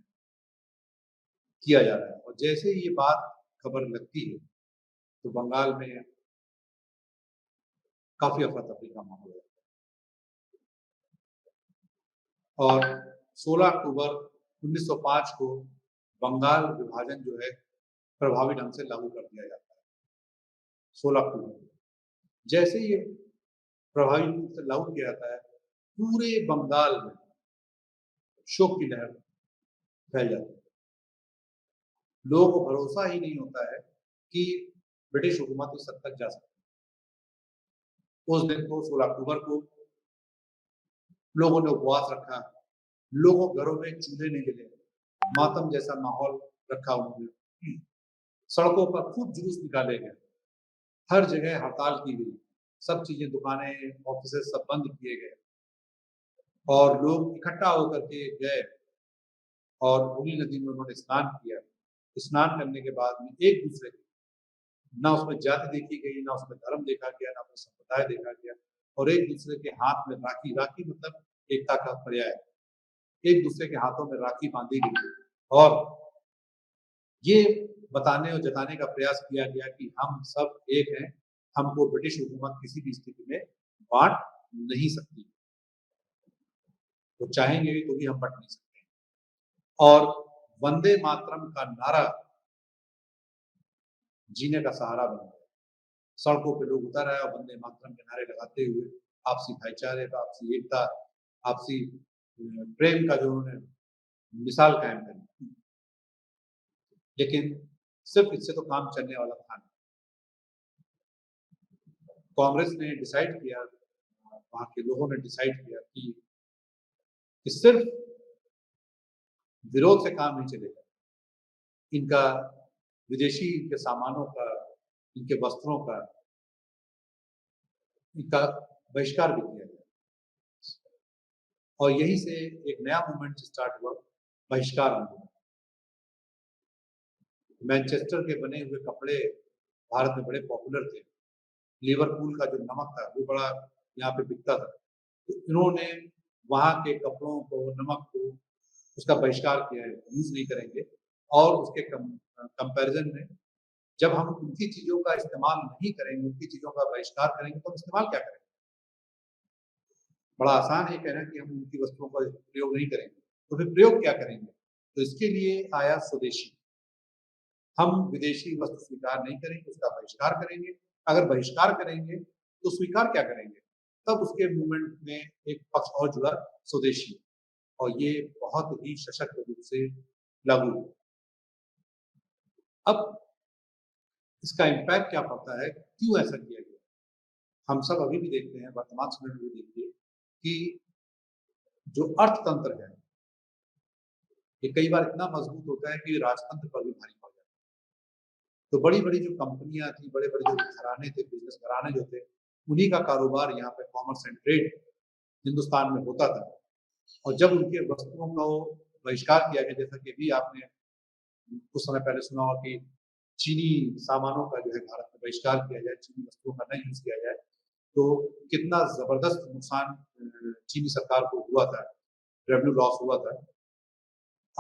किया जा रहा है। और जैसे ये बात खबर लगती है, तो बंगाल में काफ़ी अफरा-तफरी का माहौल है। और 16 अक्टूबर 1905 को बंगाल विभाजन जो है प्रभावी ढंग से लागू कर दिया जाता है। 16 अक्टूबर को। जैसे ये प्रभावी रूप से लागू किया जाता है, पूरे बंगाल में शोक की लहर फैल जाती है। लोगों को भरोसा ही नहीं होता है कि ब्रिटिश हुकूमत इस हद तक जा सकती है। उस दिन को 16 अक्टूबर को लोगों ने उपवास रखा, लोगों घरों में चूल्हे नहीं जले, मातम जैसा माहौल रखा उन्होंने, सड़कों पर खूब जुलूस निकाले गए, हर जगह हड़ताल की गई, सब चीजें, दुकानें, ऑफिसेज सब बंद किए गए और लोग इकट्ठा होकर के गए और हुगली नदी में उन्होंने स्नान किया। स्नान करने के बाद में एक दूसरे के, ना उसमें जाति देखी गई, ना उसमें धर्म देखा गया, ना उसमें संप्रदाय देखा गया, और एक दूसरे के हाथ में राखी, राखी मतलब एकता का पर्याय, एक दूसरे के हाथों में राखी बांधी गई और ये बताने और जताने का प्रयास किया गया कि हम सब एक हैं, हमको ब्रिटिश हुकूमत किसी भी स्थिति में बांट नहीं सकती, तो चाहेंगे तो भी हम बंट नहीं सकते। और वंदे मातरम का नारा जीने का सहारा बन गया। सड़कों पे लोग उतर आए और वंदे मातरम के नारे लगाते हुए आपसी भाईचारे का, आपसी एकता, आपसी प्रेम का जो उन्होंने मिसाल कायम करी। लेकिन सिर्फ इससे तो काम चलने वाला था नहीं। कांग्रेस ने डिसाइड किया, वहां के लोगों ने डिसाइड किया कि सिर्फ विरोध से काम नहीं चलेगा, इनका विदेशी इनके सामानों का, इनके वस्त्रों का, इनका बहिष्कार भी किया गया और यहीं से एक नया मूवमेंट स्टार्ट हुआ, बहिष्कार आंदोलन। मैनचेस्टर के बने हुए कपड़े भारत में बड़े पॉपुलर थे, लिवरपूल का जो नमक था वो बड़ा यहाँ पे बिकता था, तो इन्होंने वहाँ के कपड़ों को, नमक को, उसका बहिष्कार किया है, यूज नहीं करेंगे। और उसके कंपैरिजन में जब हम उनकी चीजों का इस्तेमाल नहीं करेंगे, उनकी चीजों का बहिष्कार करेंगे, तो हम इस्तेमाल क्या करेंगे? बड़ा आसान है कहना कि हम उनकी वस्तुओं का प्रयोग नहीं करेंगे, तो फिर प्रयोग क्या करेंगे? तो इसके लिए आया स्वदेशी। हम विदेशी वस्तु स्वीकार नहीं करेंगे, उसका बहिष्कार करेंगे। अगर बहिष्कार करेंगे तो स्वीकार क्या करेंगे? तब उसके मूवमेंट में एक पक्ष और जुड़ा, स्वदेशी, और ये बहुत ही सशक्त रूप से लागू हुआ। अब इसका इम्पैक्ट क्या पड़ता है, क्यों ऐसा किया गया? हम सब अभी भी देखते हैं, वर्तमान समय में भी देखिए कि जो अर्थतंत्र है, ये कई बार इतना मजबूत होता है कि राजतंत्र पर भी भारी पड़ जाता है। तो बड़ी-बड़ी जो कंपनियां थी, बड़े-बड़े जो घराने थे, बिजनेस घराने जो थे, उन्हीं का कारोबार यहाँ पे कॉमर्स एंड ट्रेड हिंदुस्तान में होता था। और जब उनके वस्तुओं को बहिष्कार किया गया, जैसा कि अभी आपने कुछ समय पहले सुना होगा कि चीनी सामानों का जो है भारत में बहिष्कार किया जाए, चीनी वस्तुओं का नहीं यूज किया जाए, तो कितना जबरदस्त नुकसान चीनी सरकार को हुआ था, रेवेन्यू लॉस हुआ था,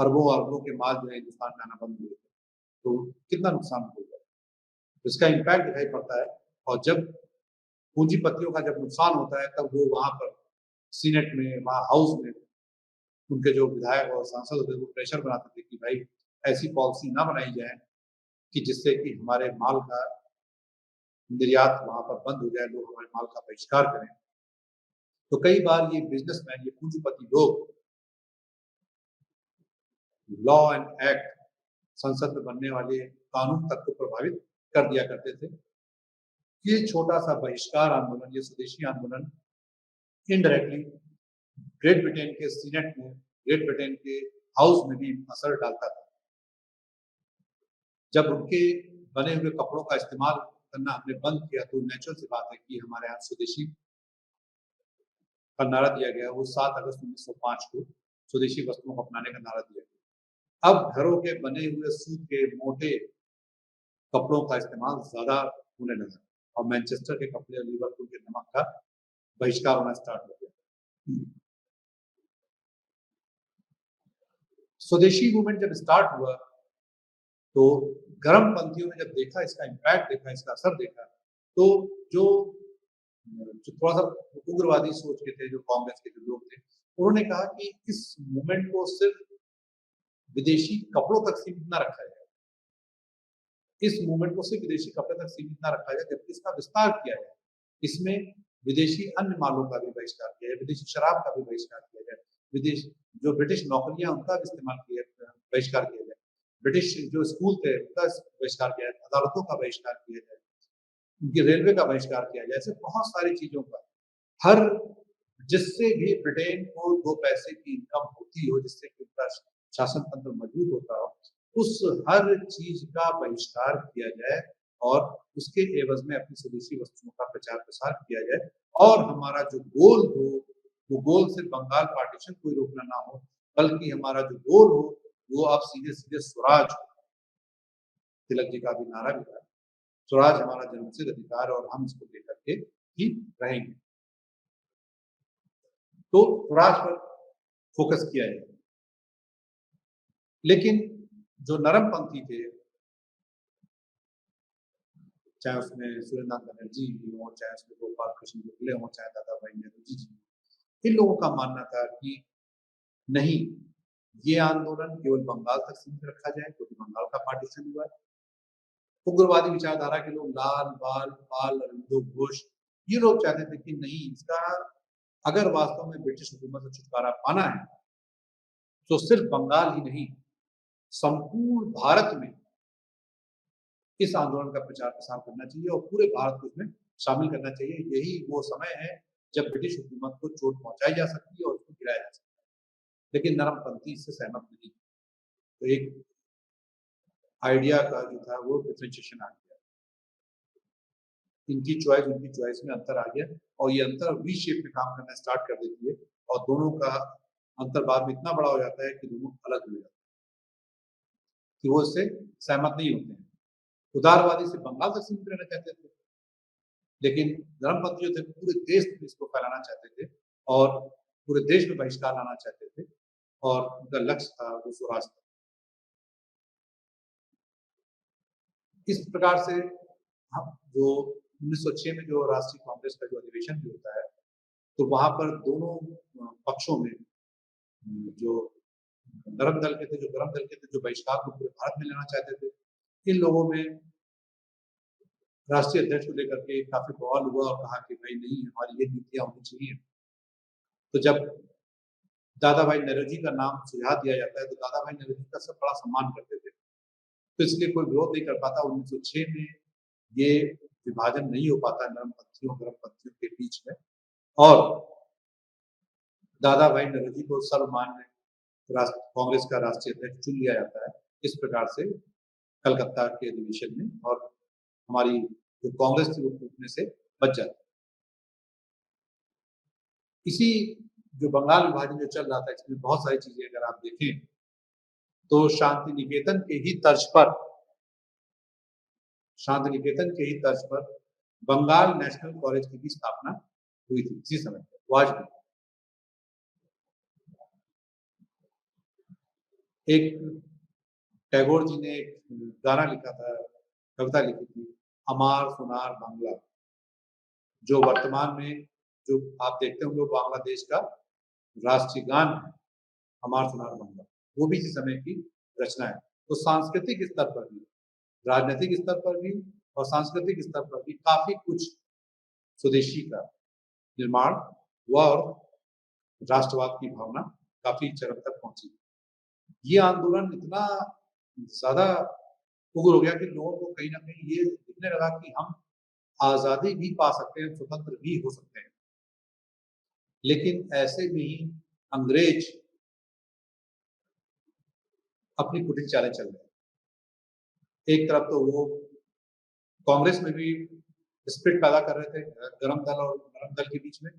अरबों अरबों के माल जो है हिंदुस्तान में आना बंद हुए थे, तो कितना नुकसान होगा, तो इसका इम्पैक्ट दिखाई पड़ता है। और जब पूंजीपतियों का जब नुकसान होता है, तब वो वहां पर सीनेट में, वहां हाउस में उनके जो विधायक और सांसद होते थे, वो प्रेशर बनाते थे कि भाई ऐसी पॉलिसी ना बनाई जाए कि जिससे कि हमारे माल का निर्यात वहां पर बंद हो जाए, लोग हमारे माल का बहिष्कार करें। तो कई बार ये बिजनेसमैन, ये पूंजीपति लोग लॉ एंड एक्ट, संसद में बनने वाले कानून तक को प्रभावित कर दिया करते थे। ये छोटा सा बहिष्कार आंदोलन, ये स्वदेशी आंदोलन इनडायरेक्टली ग्रेट ब्रिटेन के सीनेट में, ग्रेट ब्रिटेन के हाउस में भी असर डालता था। जब उनके बने हुए कपड़ों का इस्तेमाल करना हमने बंद किया, तो नेचुरल सी बात है कि हमारे यहाँ स्वदेशी का नारा दिया गया, वो 7 अगस्त 1905 को स्वदेशी वस्तुओं को अपनाने का नारा दिया गया। अब घरों के बने हुए सूत के मोटे कपड़ों का इस्तेमाल ज्यादा होने लगा और मैनचेस्टर के कपड़े और लिवरपूल के नमक का बहिष्कार होना स्टार्ट हो गया। स्वदेशी मूवमेंट जब स्टार्ट हुआ, तो गर्म पंथियों ने जब देखा, इसका इम्पैक्ट देखा, इसका असर देखा, तो जो जो थोड़ा सा उग्रवादी सोच के थे, जो कांग्रेस के जो लोग थे, उन्होंने कहा कि इस मूवमेंट को सिर्फ विदेशी कपड़ों तक सीमित ना रखा जाए, इस मूवमेंट को सिर्फ विदेशी कपड़े तक सीमित ना रखा जाए, जबकि इसका विस्तार किया जाए। इसमें विदेशी अन्य मालों का भी बहिष्कार किया जाए, विदेशी शराब का भी बहिष्कार किया जाए, विदेश जो ब्रिटिश नौकरियां उनका भी इस्तेमाल किया, बहिष्कार किया जाए, ब्रिटिश जो स्कूल थे उनका बहिष्कार किया जाए, अदालतों का बहिष्कार किया जाए, उनकी रेलवे का बहिष्कार किया जाए, ऐसे बहुत सारी चीजों का, हर जिससे भी ब्रिटेन को 2 पैसे की इनकम होती हो, जिससे कि उनका शासन तंत्र मजबूत होता हो, उस हर चीज़ का बहिष्कार किया जाए और उसके एवज़ में अपनी स्वदेशी वस्तुओं का प्रचार-प्रसार किया जाए और हमारा जो गोल हो, वो गोल सिर्फ़ बंगाल पार्टीशन को ही रोकना ना हो, बल्कि हमारा जो गोल हो, वो अब सीधे-सीधे स्वराज हो। तिलक जी का भी नारा भी था, स्वराज हमारा जन्मसिद्ध अधिकार है और हम इसको लेकर के ही रहेंगे। तो स्वराज पर फ़ोकस किया जाए। लेकिन जो नरमपंथी थे, चाहे उसमें सुरेंद्रनाथ बनर्जी हों, चाहे उसमें गोपाल कृष्ण गोखले हों, चाहे दादा भाई नौरोजी जी, इन लोगों का मानना था कि नहीं, ये आंदोलन केवल बंगाल तक सीमित रखा जाए क्योंकि बंगाल का पार्टीशन हुआ है। उग्रवादी विचारधारा के लोग लाल, बाल, पाल, अरविंदो घोष, ये लोग चाहते थे कि नहीं, इसका अगर वास्तव में ब्रिटिश हुकूमत से छुटकारा पाना है, तो सिर्फ बंगाल ही नहीं, संपूर्ण भारत में इस आंदोलन का प्रचार-प्रसार करना चाहिए और पूरे भारत को इसमें शामिल करना चाहिए। यही वो समय है जब ब्रिटिश हुकूमत को चोट पहुँचाई जा सकती है और उसको गिराया जा सकता है। लेकिन नरमपंथी इससे सहमत नहीं। तो एक आइडिया का जो था वो डिफरेंशिएशन आ गया। इनकी चॉइस, उनकी चॉइस में अंतर आ गया और ये अंतर वी शेप में काम करना स्टार्ट कर देती है और दोनों का अंतर बाद में इतना बड़ा हो जाता है कि दोनों अलग हो जाते हैं, कि वो इससे सहमत नहीं होते हैं। उदारवादी सिर्फ बंगाल तक सीमित रहना चाहते थे, लेकिन धर्मपंथी जो थे पूरे देश में इसको फैलाना चाहते थे और पूरे देश में बहिष्कार लाना चाहते थे और उनका लक्ष्य था वो स्वराज था। इस प्रकार से हम जो 1906 में जो राष्ट्रीय कांग्रेस का जो अधिवेशन भी होता है, तो वहाँ पर दोनों पक्षों में जो नरम दल के थे, जो गरम दल के थे, जो बहिष्कार को पूरे भारत में लेना चाहते थे, इन लोगों में राष्ट्रीय अध्यक्ष को लेकर के काफ़ी बवाल हुआ और कहा कि भई नहीं, हमारी ये नीतियाँ होनी चाहिए। तो जब दादा भाई नौरोजी का नाम सुझा दिया जाता है, तो दादा भाई नौरोजी का सब बड़ा सम्मान करते थे। तो इसलिए कोई विरोध नहीं कर पाता। 1906 में ये विभाजन नहीं हो पाता नरमपंथियों, गरमपंथियों के बीच में और दादा भाई नौरोजी को सर्वमान्य कांग्रेस का राष्ट्रीय अध्यक्ष चुन लिया जाता है। इस प्रकार से कलकत्ता के अधिवेशन में और हमारी जो कांग्रेस थी वो टूटने से बच जाती है। इसी जो बंगाल विभाजन जो चल रहा था, इसमें बहुत सारी चीज़ें अगर आप देखें, तो शांति निकेतन के ही तर्ज पर बंगाल नेशनल कॉलेज की भी स्थापना हुई थी इसी समय पे, वो आज भी। एक टैगोर जी ने एक गाना लिखा था, कविता लिखी थी, अमार सुनार बांग्ला, जो वर्तमान में जो आप देखते होंगे वो बांग्लादेश का राष्ट्रीय गान है, अमार सुनार बांग्ला। वो भी इसी समय की रचना है। तो सांस्कृतिक स्तर पर भी, राजनीतिक स्तर पर भी और सांस्कृतिक स्तर पर भी काफ़ी कुछ स्वदेशी का निर्माण हुआ और राष्ट्रवाद की भावना काफ़ी चरम तक पहुँची। ये आंदोलन इतना ज़्यादा उग्र हो गया कि लोगों को कहीं न कहीं ये दिखने लगा कि हम आज़ादी भी पा सकते हैं, स्वतंत्र भी हो सकते हैं। लेकिन ऐसे में ही अंग्रेज अपनी कुटिल चालें चल रहे हैं। एक तरफ तो वो कांग्रेस में भी स्प्लिट पैदा कर रहे थे गरम दल और नरम दल के बीच में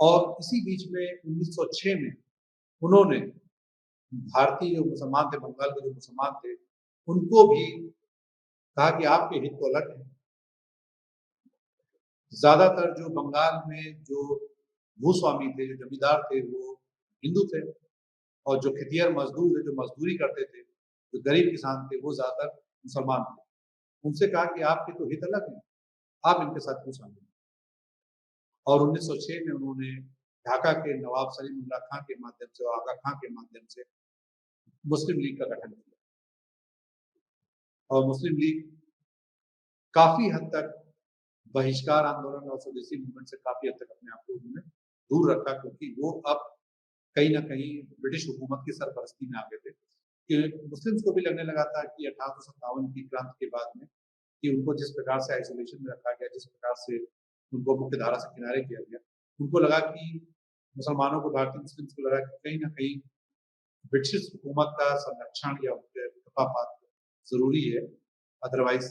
और इसी बीच में 1906 में उन्होंने भारतीय जो मुसलमान थे, बंगाल के जो मुसलमान थे, उनको भी कहा कि आपके हित तो अलग हैं। ज़्यादातर जो बंगाल में जो भूस्वामी थे, जो जमींदार थे, वो हिंदू थे और जो खेतिहर मज़दूर थे, जो मज़दूरी करते थे, जो गरीब किसान थे, वो ज़्यादातर मुसलमान थे। उनसे कहा कि आपके तो हित अलग हैं, आप इनके साथ क्यों शामिल हैं? और 1906 में उन्होंने ढाका के नवाब सलीमुल्लाह खां के माध्यम से और आगा खां के माध्यम से मुस्लिम लीग का गठन किया और मुस्लिम लीग काफ़ी हद तक बहिष्कार आंदोलन और स्वदेशी मूवमेंट से काफ़ी हद तक अपने आप को उन्होंने दूर रखा क्योंकि वो अब कहीं न कहीं ब्रिटिश हुकूमत की सरपरस्ती में आ गए थे। कि मुस्लिम्स को भी लगने लगा था कि 1857 की क्रांति के बाद में कि उनको जिस प्रकार से आइसोलेशन में रखा गया, जिस प्रकार से उनको मुख्य धारा से किनारे किया गया, उनको लगा कि मुसलमानों को, भारतीय मुस्लिम्स को लगा कि कहीं ना कहीं ब्रिटिश हुकूमत का संरक्षण या उनके खफापात जरूरी है, अदरवाइज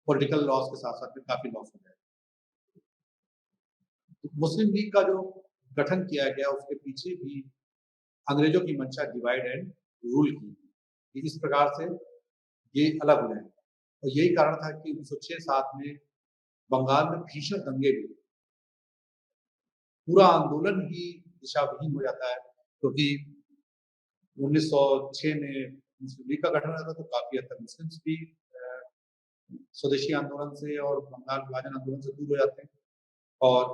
पॉलिटिकल लॉस के साथ साथ में काफी लॉस हो जाए। मुस्लिम लीग का जो गठन किया गया उसके पीछे भी अंग्रेजों की मंशा डिवाइड एंड रूल की कि इस प्रकार से ये अलग हो जाए, और यही कारण था कि 1906-7 में बंगाल में भीषण दंगे भी, पूरा आंदोलन ही दिशाविहीन हो जाता है, क्योंकि 1906 में मुस्लिम लीग का गठन हुआ था, तो काफी हद तक मुस्लिम्स भी स्वदेशी आंदोलन से और बंगाल विभाजन आंदोलन से दूर हो जाते हैं। और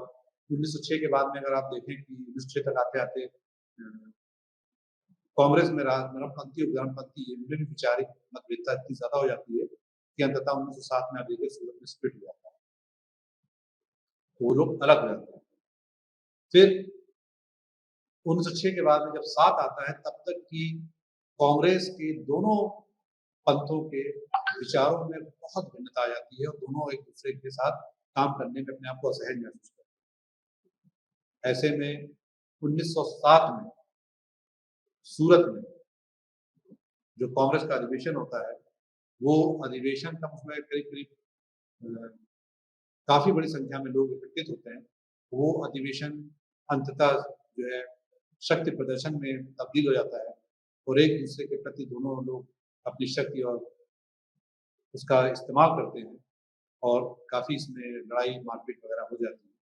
1906 के बाद में अगर आप देखें कि 1906 तक आते आते कांग्रेस में नरमपंथी और गरमपंथी इनमें भी वैचारिक मतभेदता इतनी ज्यादा हो जाती है कि अंततः 1907 में आप देखिए सूरत में स्प्लिट हो जाता है, तो वो लोग अलग हो जाते हैं। फिर 1906 के बाद में जब 7 आता है, तब तक की कांग्रेस के दोनों पंथों के विचारों में बहुत भिन्नता आ जाती है और दोनों एक दूसरे के साथ काम करने में अपने आप को असहज महसूस करते हैं। ऐसे में 1907 में सूरत में जो कांग्रेस का अधिवेशन होता है, वो अधिवेशन का उसमें करीब काफी बड़ी संख्या में लोग एकत्रित होते हैं। वो अधिवेशन अंततः जो है शक्ति प्रदर्शन में तब्दील हो जाता है और एक दूसरे के प्रति दोनों लोग अपनी शक्ति और उसका इस्तेमाल करते हैं और काफी इसमें लड़ाई मारपीट वगैरह हो जाती है,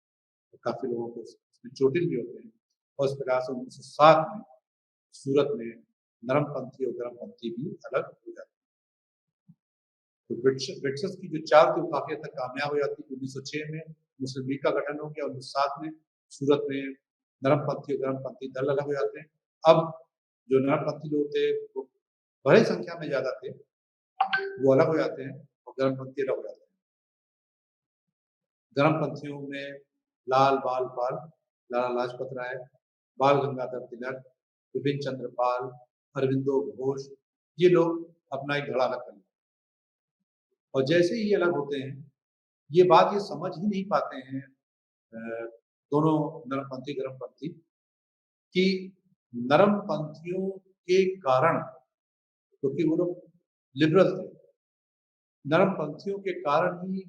तो काफी लोगों को इसमें चोटिल भी होते हैं। और इस प्रकार से 1907 में सूरत में नरमपंथी और गरमपंथी भी अलग हो जाते हैं। तो ब्रिटिशर्स की जो चाल थी वो काफी हद तक कामयाब हो जाती है। 1906 में मुस्लिम लीग का गठन हो गया, 1907 में सूरत में नरमपंथी और गरमपंथी दल अलग हो जाते हैं। अब जो नरमपंथी लोग थे वो बड़ी संख्या में ज्यादा थे, वो अलग हो जाते हैं और गरमपंथी अलग हो जाते हैं। गरमपंथियों में लाल बाल पाल, लाला लाजपत राय, बाल गंगाधर तिलक, विपिन चंद्र पाल, अरविंदो घोष, ये लोग अपना एक धड़ा अलग कर लेते हैं। और जैसे ही ये अलग होते हैं, ये बात ये समझ ही नहीं पाते हैं दोनों नरमपंथी गरमपंथी कि नरमपंथियों के कारण, क्योंकि वो लोग लिबरल थे, नरमपंथियों के कारण ही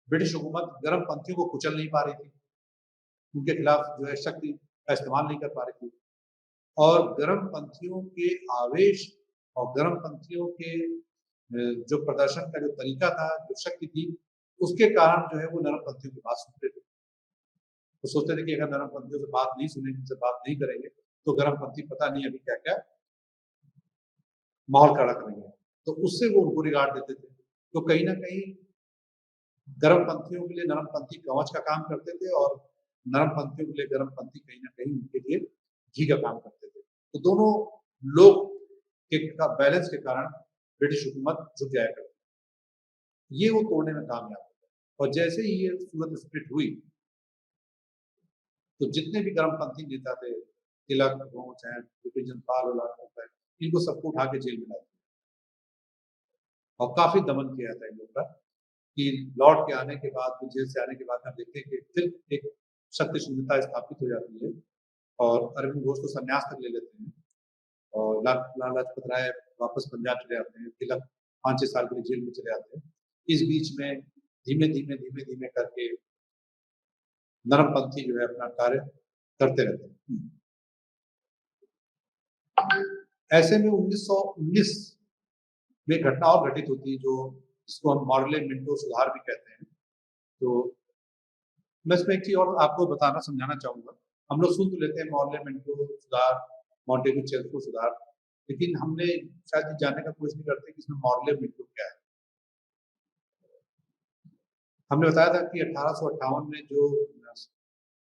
ब्रिटिश हुकूमत गरमपंथियों को कुचल नहीं पा रही थी, उनके खिलाफ जो है शक्ति का इस्तेमाल नहीं कर पा रही थी। और गरमपंथियों के आवेश और गरमपंथियों के जो प्रदर्शन का जो तरीका था, जो शक्ति थी, उसके कारण जो है वो नरमपंथियों की बात सुनते थे। वो सोचते थे कि अगर नरमपंथियों से बात नहीं सुनेंगे, उनसे बात नहीं करेंगे, तो गरमपंथी पता नहीं अभी क्या क्या माहौल खड़ा करेंगे, तो उससे वो उनको रिगार्ड देते थे। तो कहीं ना कहीं गरमपंथियों के लिए नरमपंथी कवच का काम करते थे और नरमपंथियों के लिए गरमपंथी कहीं ना कहीं उनके लिए घी का काम करते थे। तो दोनों लोग के बैलेंस के कारण ब्रिटिश हुकूमत झुक जाया करती, ये वो तोड़ने में कामयाब हो। और जैसे ही ये सूरत स्प्लिट हुई, तो जितने भी गरमपंथी नेता थे, तिलक हो चाहे विपिन चंद्र पाल हो, लाजपत राय, इनको सबको उठा के जेल में डाल दिया और काफी दमन किया था इन लोग का। कि लौट के आने के बाद, जेल से आने के बाद हम देखते हैं कि फिर एक शक्ति शून्यता स्थापित हो जाती है और अरविंद घोष तो संन्यास तक ले लेते हैं और लाला लाजपत राय वापस पंजाब चले आते हैं, तिलक 5-6 साल के लिए जेल में चले आते हैं। इस बीच में धीमे धीमे करके नरमपंथी जो है अपना कार्य करते रहते हैं। ऐसे में 1919 में घटना और घटित होती है, जो जिसको हम मॉर्ले मिंटो सुधार भी कहते हैं। तो मैं इसमें एक चीज और आपको बताना समझाना चाहूंगा। हम लोग सुन तो लेते हैं मॉर्ले मिंटो सुधार, मॉन्टेग्यू चेल्फो सुधार, लेकिन हमने शायद जानने का कोशिश नहीं करते कि इसमें मॉर्ले मिंटो क्या है। हमने बताया था कि 1858 में जो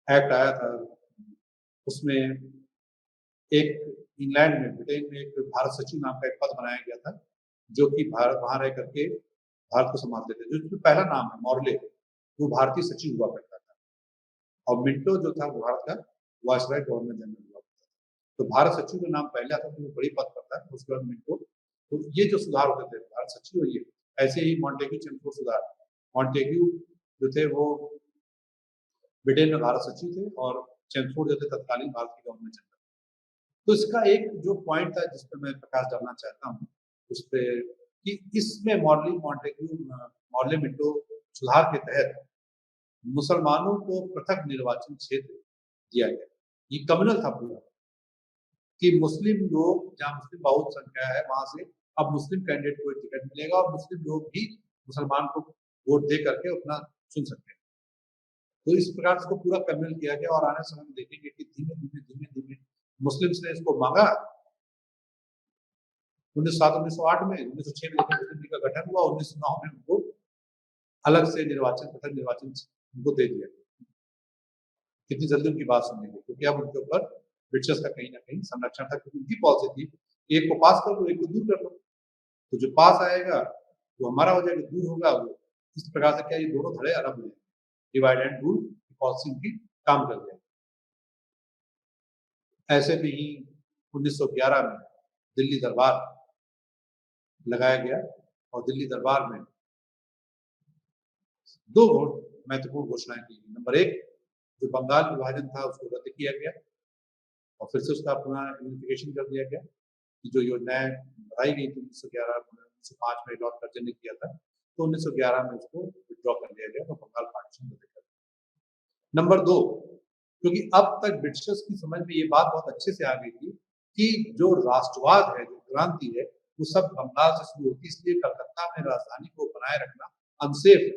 एक्ट आया था, उसमें एक इंग्लैंड में, ब्रिटेन में एक भारत सचिव नाम का एक पद बनाया गया था, जो कि भारत वहां रह करके भारत को संभालते थे। जो पहला नाम है मॉर्ले, वो भारतीय सचिव हुआ करता था, और मिंटो जो था वो भारत का वायसराय गवर्नर जनरल हुआ करता था। तो भारत सचिव का नाम पहले आता था, वो बड़ी पद पर था, उसके बाद मिंटो। तो ये जो सुधार होते थे भारत सचिव, ये ऐसे ही मॉन्टेग्यू चेल्फो सुधार, मॉन्टेग्यू जो थे वो ब्रिटेन में भारत सचिव थे और छोड़ देते तत्कालीन भारत की गवर्नमेंट जनरल। तो इसका एक जो पॉइंट था जिस पे मैं प्रकाश डालना चाहता हूँ उस पे कि इसमें मॉर्ले मिंटो सुधार के तहत मुसलमानों को पृथक निर्वाचन क्षेत्र दिया गया। ये कम्युनल था पूरा कि मुस्लिम लोग जहाँ मुस्लिम बहुत संख्या है वहां से अब मुस्लिम कैंडिडेट को टिकट मिलेगा और मुस्लिम लोग भी मुसलमान को वोट दे करके अपना चुन सकते हैं। तो इस प्रकार से इसको पूरा कम्युनल किया गया और आने समय में देखेंगे कि धीमे धीमे धीमे धीमे मुस्लिम्स ने इसको मांगा। 1907-1908 में 1906 में मुस्लिम लीग का गठन हुआ, 1909 में उनको अलग से पृथक निर्वाचन उनको दे दिया। कितनी जल्दी उनकी बात सुनेंगे क्योंकि अब उनके ऊपर ब्रिटिशर्स का कहीं ना कहीं संरक्षण था क्योंकि उनकी पॉलिसी थी एक को पास कर लो एक को दूर कर लो। तो जो पास आएगा वो हमारा हो जाएगा, दूर होगा वो। इस प्रकार से क्या ये दोनों धड़े अलग हो जाएंगे, डिवाइड एंड रूल पॉलिसी उनकी काम कर जाएगी। ऐसे में ही 1911 में दिल्ली दरबार लगाया गया और दिल्ली दरबार में दो महत्वपूर्ण घोषणाएं की। नंबर एक, जो बंगाल विभाजन था उसको रद्द किया गया और फिर से उसका पुनः यूनिफिकेशन कर दिया गया कि जो योजनाएं बताई गई थी 1905 में लॉर्ड कर्जन ने किया था, तो 1911 में उसको विड्रॉ कर दिया गया तो बंगाल पार्टीशन रद्द कर दिया। नंबर दो, क्योंकि अब तक ब्रिटिशर्स की समझ में ये बात बहुत अच्छे से आ गई थी कि जो राष्ट्रवाद है, जो क्रांति है, वो सब बंगाल से शुरू होती है, इसलिए कलकत्ता में राजधानी को बनाए रखना अनसेफ है।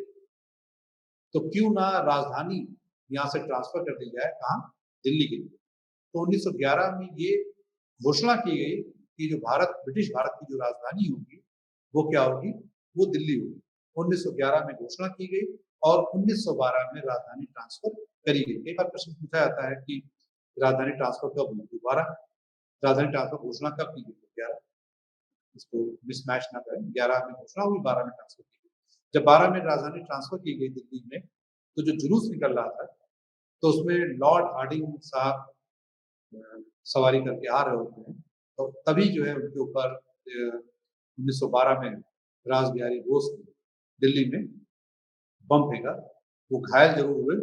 तो क्यों ना राजधानी यहाँ से ट्रांसफर कर दी जाए, कहाँ, दिल्ली के लिए। तो 1911 में ये घोषणा की गई कि जो ब्रिटिश भारत की जो राजधानी होगी वो क्या होगी, वो दिल्ली होगी। 1911 में घोषणा की गई और 1912 में राजधानी ट्रांसफर करी गई। कई बार प्रश्न पूछा जाता है कि राजधानी ट्रांसफर कब हुई, दोबारा राजधानी ट्रांसफर घोषणा कब की गई, 11, इसको मिसमैच ना करें, 11 में घोषणा हुई, 12 में ट्रांसफर की गई। जब 12 में राजधानी ट्रांसफर की गई दिल्ली में, तो जो जुलूस निकल रहा था तो उसमें लॉर्ड हार्डिंग साहब सवारी करके आ रहे होते हैं, तो तभी जो है उनके ऊपर 1912 में रास बिहारी बोस ने दिल्ली में बम फेंका। वो घायल जरूर हुए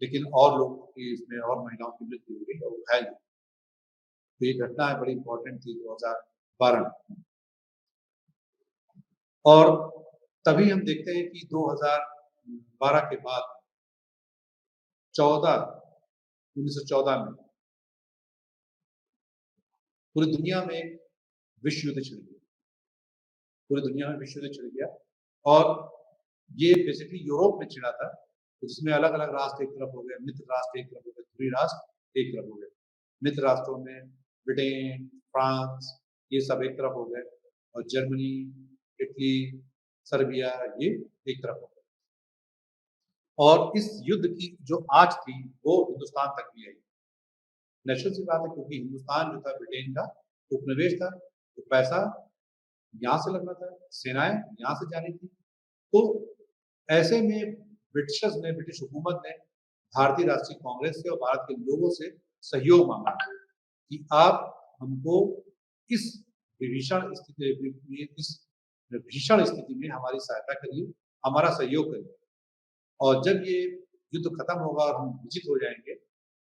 लेकिन और लोग की इसमें और महिलाओं की मृत्यु हो गई और वो घायल। तो ये घटना बड़ी इंपॉर्टेंट थी 2012 में। और तभी हम देखते हैं कि 2012 के बाद 1914 में पूरी दुनिया में विश्व युद्ध छिड़ गया। पूरी दुनिया में विश्व युद्ध छिड़ गया और ये बेसिकली यूरोप में छिड़ा था, तो जिसमें अलग अलग राष्ट्र एक तरफ हो गए, मित्र राष्ट्र एक तरफ हो गए, ध्रुवीय राष्ट्र एक तरफ हो गए। मित्र राष्ट्रों में ब्रिटेन, फ्रांस, ये सब एक तरफ हो गए और जर्मनी, इटली, सर्बिया ये एक तरफ हो गए। और इस युद्ध की जो आंच थी वो हिंदुस्तान तक भी आई। नेचुरल सी बात है क्योंकि हिंदुस्तान जो था ब्रिटेन का उपनिवेश था, तो पैसा यहाँ से लगना था, सेनाएं यहाँ से जानी थी। तो ऐसे में ब्रिटिश हुकूमत ने भारतीय राष्ट्रीय कांग्रेस से और भारत के लोगों से सहयोग मांगा कि आप हमको इस भीषण स्थिति में हमारी सहायता करिए, हमारा सहयोग करिए। और जब ये युद्ध खत्म होगा और हम विजित हो जाएंगे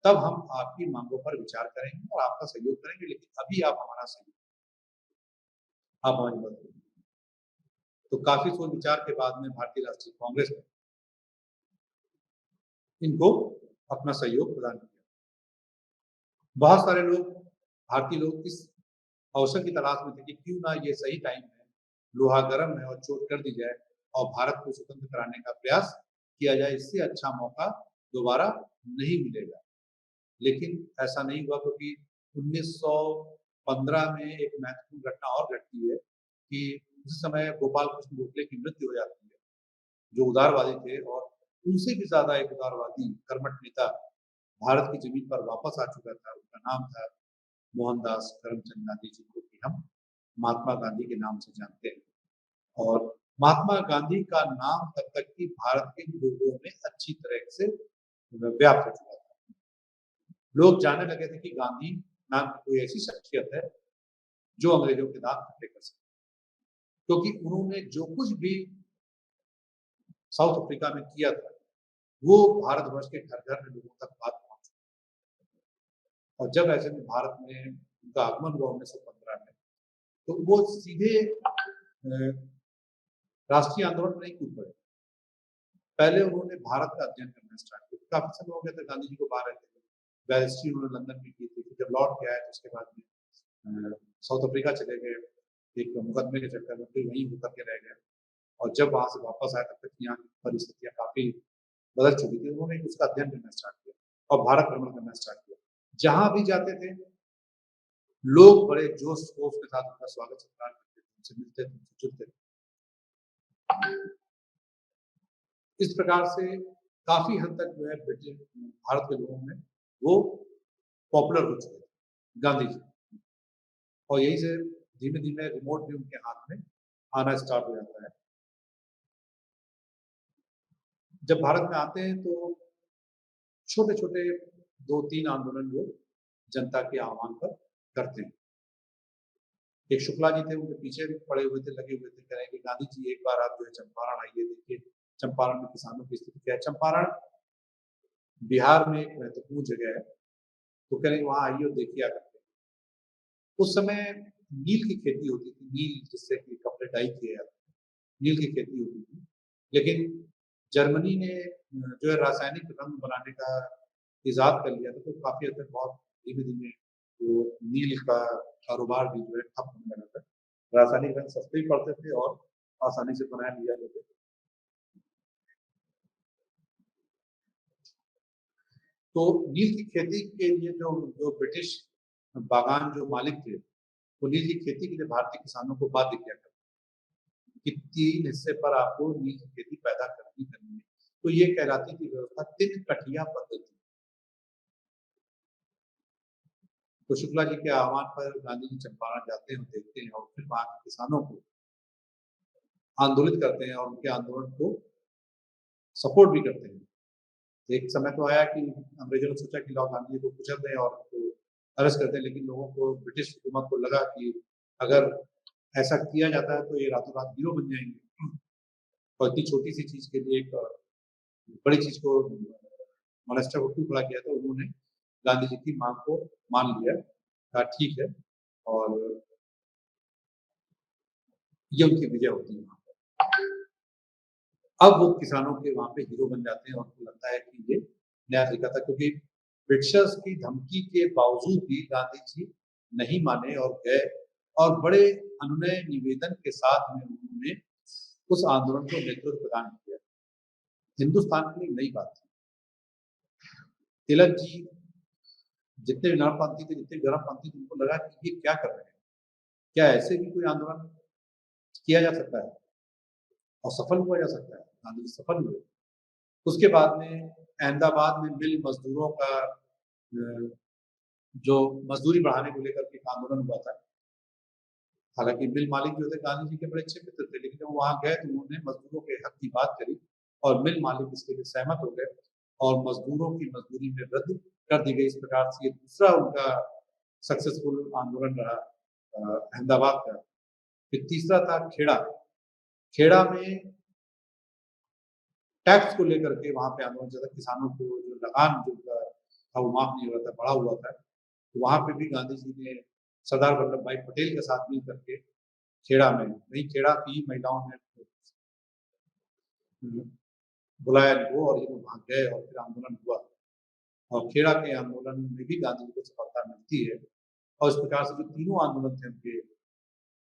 तब हम आपकी मांगों पर विचार करेंगे और आपका सहयोग करेंगे, लेकिन अभी आप हमारा सहयोग, आप हमारी मदद करिए। तो काफी सोच विचार के बाद में भारतीय राष्ट्रीय कांग्रेस ने इनको अपना सहयोग प्रदान किया। बहुत सारे लोग, भारतीय लोग इस अवसर की तलाश में थे कि क्यों ना ये सही टाइम है, लोहा गर्म है और चोट कर दी जाए और भारत को स्वतंत्र कराने का प्रयास किया जाए, इससे अच्छा मौका दोबारा नहीं मिलेगा। लेकिन ऐसा नहीं हुआ क्योंकि 1915 में एक महत्वपूर्ण घटना और घटती है कि उस समय गोपाल कृष्ण गोखले की मृत्यु हो जाती है, जो उदारवादी थे और उनसे भी ज्यादा एक उदारवादी कर्मठ नेता भारत की जमीन पर वापस आ चुका था। उनका नाम था मोहनदास करमचंद गांधी, जिनको कि हम महात्मा गांधी के नाम से जानते हैं। और महात्मा गांधी का नाम तब तक कि भारत के लोगों में अच्छी तरह से व्याप्त हो चुका था। लोग जानने लगे थे कि गांधी नाम की कोई ऐसी शख्सियत है जो अंग्रेजों के दांत खट्टे कर सकती, क्योंकि उन्होंने जो कुछ भी साउथ अफ्रीका में किया था वो भारतवर्ष के घर घर में लोगों तक बात पहुंच चुकी। और जब ऐसे में भारत में उनका आगमन हुआ 1915 में, तो वो सीधे राष्ट्रीय आंदोलन में नहीं कूद पड़े। पहले उन्होंने भारत का अध्ययन करना स्टार्ट किया। काफ़ी समय हो गया था गांधी जी को बाहर रहते हुए। बैरिस्ट्री उन्होंने लंदन में की थी, फिर जब लौट के आए तो उसके बाद में साउथ अफ्रीका चले गए, एक मुकदमे के चक्कर में, फिर वहीं होकर के रह गए। और जब वहाँ से वापस आए तब तक यहाँ की परिस्थितियाँ काफ़ी बदल चुकी थी। उन्होंने उसका अध्ययन करना स्टार्ट किया और भारत भ्रमण करना स्टार्ट किया। जहाँ भी जाते थे, लोग बड़े जोश-खरोश के साथ उनका स्वागत-सत्कार करते थे, उनसे मिलते थे, उनसे जुड़ते थे। इस प्रकार से काफ़ी हद तक जो है ब्रिटिश भारत के लोगों में वो पॉपुलर हो चुके थे, गांधी जी। और यहीं से धीमे-धीमे रिमोट भी उनके हाथ में आना स्टार्ट हो जाता है। जब भारत में आते हैं तो छोटे-छोटे 2-3 आंदोलन वो जनता के आह्वान पर करते हैं। एक शुक्ला जी थे, उनके पीछे भी पड़े हुए थे, लगे हुए थे, कह रहे हैं कि गांधी जी एक बार आप जो है चंपारण आइए, देखिए चंपारण में किसानों की स्थिति क्या है। चंपारण बिहार में एक महत्वपूर्ण जगह है, तो कह रहे हैं वहाँ आइए और देखिए आकर के। उस समय नील की खेती होती थी, नील जिससे कि कपड़े डाई किए जाते थे, नील की खेती होती थी। लेकिन जर्मनी ने जो है रासायनिक रंग बनाने का इजाद कर लिया था, तो काफ़ी हद तक बहुत धीमे-धीमे वो नील का कारोबार भी जो है ठप होने लगा था। रासायनिक रंग सस्ते भी पड़ते थे और आसानी से बना लिया जाते थे। तो नील की खेती के लिए जो जो ब्रिटिश बागान जो मालिक थे, वो नील की खेती के लिए भारतीय किसानों को बाध्य किया करते कि 3 हिस्से पर आपको नील की खेती पैदा करनी करनी है। तो ये कहलाती थी व्यवस्था तिन कठिया पद्धति। तो शुक्ला जी के आह्वान पर गांधी जी चंपारण जाते हैं और देखते हैं और फिर वहाँ के किसानों को आंदोलित करते हैं और उनके आंदोलन को सपोर्ट भी करते हैं। एक समय तो आया कि अंग्रेजों ने सोचा कि लाओ गांधी जी को कुचल दें और उनको अरेस्ट कर दें, लेकिन लोगों को, ब्रिटिश हुकूमत को लगा कि अगर ऐसा किया जाता है तो ये रातों रात हीरो बन जाएंगे। और इतनी छोटी सी चीज के लिए एक बड़ी चीज को मॉनेस्टर को क्यों खड़ा किया, तो उन्होंने गांधी जी की मांग को मान लिया, कहा ठीक है, और ये उनकी विजय होती है वहाँ पर। अब वो किसानों के वहाँ पे हीरो बन जाते हैं और उनको लगता है कि ये नया तरीका था, क्योंकि ब्रिटिशर्स की धमकी के बावजूद भी गांधी जी नहीं माने और गए और बड़े अनुनय निवेदन के साथ में उन्होंने उस आंदोलन को नेतृत्व प्रदान किया। हिंदुस्तान के लिए नई बात थी। तिलक जी जितने नरपंथी थे, जितने गर्मपंथी थे, उनको लगा कि ये क्या कर रहे हैं, क्या ऐसे भी कोई आंदोलन किया जा सकता है और सफल हुआ जा सकता है। गांधी जी सफल हुए। उसके बाद में अहमदाबाद में मिल मजदूरों का जो मजदूरी बढ़ाने को लेकर के आंदोलन हुआ था। हालांकि मिल मालिक जो थे गांधी जी के बड़े अच्छे मित्र थे, लेकिन जब वहां गए तो उन्होंने मजदूरों के हक की बात करी और मिल मालिक इसके लिए सहमत हो गए और मजदूरों की मजदूरी में वृद्धि कर दी गई। इस प्रकार से ये दूसरा उनका सक्सेसफुल आंदोलन रहा अहमदाबाद का। फिर तीसरा था खेड़ा। खेड़ा में टैक्स को लेकर के वहां पे आंदोलन चला, किसानों को जो लगान जो था वो माफ नहीं हो रहा था, बढ़ा हुआ था। तो वहां पे भी गांधी जी ने सरदार वल्लभ भाई पटेल के साथ मिल करके खेड़ा में, वही खेड़ा की महिलाओं ने बुलाया इनको और ये लोग वहां गए और फिर आंदोलन हुआ और खेड़ा के आंदोलन में भी गांधी जी को सफलता मिलती है। और इस प्रकार से जो तीनों आंदोलन थे उनके,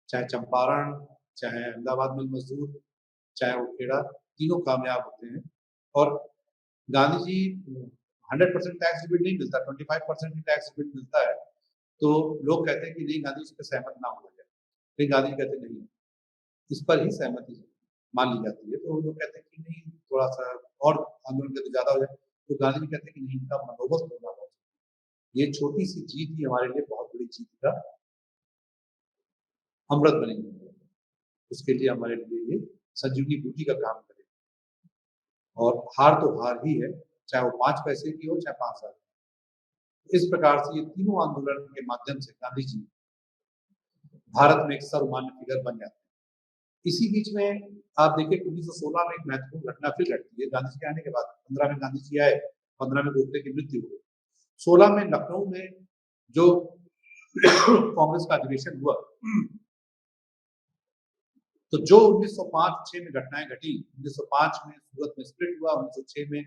चाहे चंपारण, चाहे अहमदाबाद मिल मजदूर, चाहे वो खेड़ा, तीनों कामयाब होते हैं। और गांधी जी 100% टैक्स रिबेट नहीं मिलता, 25% ही टैक्स रिबेट मिलता है। तो लोग कहते हैं कि नहीं गांधी जी इस पर सहमत ना होना चाहिए, लेकिन गांधी जी कहते नहीं, इस पर ही सहमति मान ली जाती है। तो लोग कहते हैं कि नहीं थोड़ा सा और आंदोलन करके ज्यादा हो जाए, तो गांधी जी कहते हैं कि नहीं, इनका बंदोबस्त होना बहुत, ये छोटी सी जीत ही हमारे लिए बहुत बड़ी जीत का अमृत बनेगी। उसके लिए हमारे लिए ये संजीवनी बूटी का काम करे। और हार तो हार ही है, चाहे वो 5 पैसे की हो, चाहे 5 साल की। इस प्रकार से ये तीनों आंदोलन के माध्यम से गांधी जी भारत में एक सर्वमान्य फिगर बन जाते हैं। इसी बीच में आप देखिए 1916 में एक महत्वपूर्ण घटना फिर घटती है गांधी जी के आने के बाद। 15 में गांधी जी आए, 15 में गोखले की मृत्यु हुई। 16 में लखनऊ में जो कांग्रेस का अधिवेशन हुआ, तो जो 1905-6 में घटनाएं घटी, 1905 में सूरत में स्प्लिट हुआ, 1906 में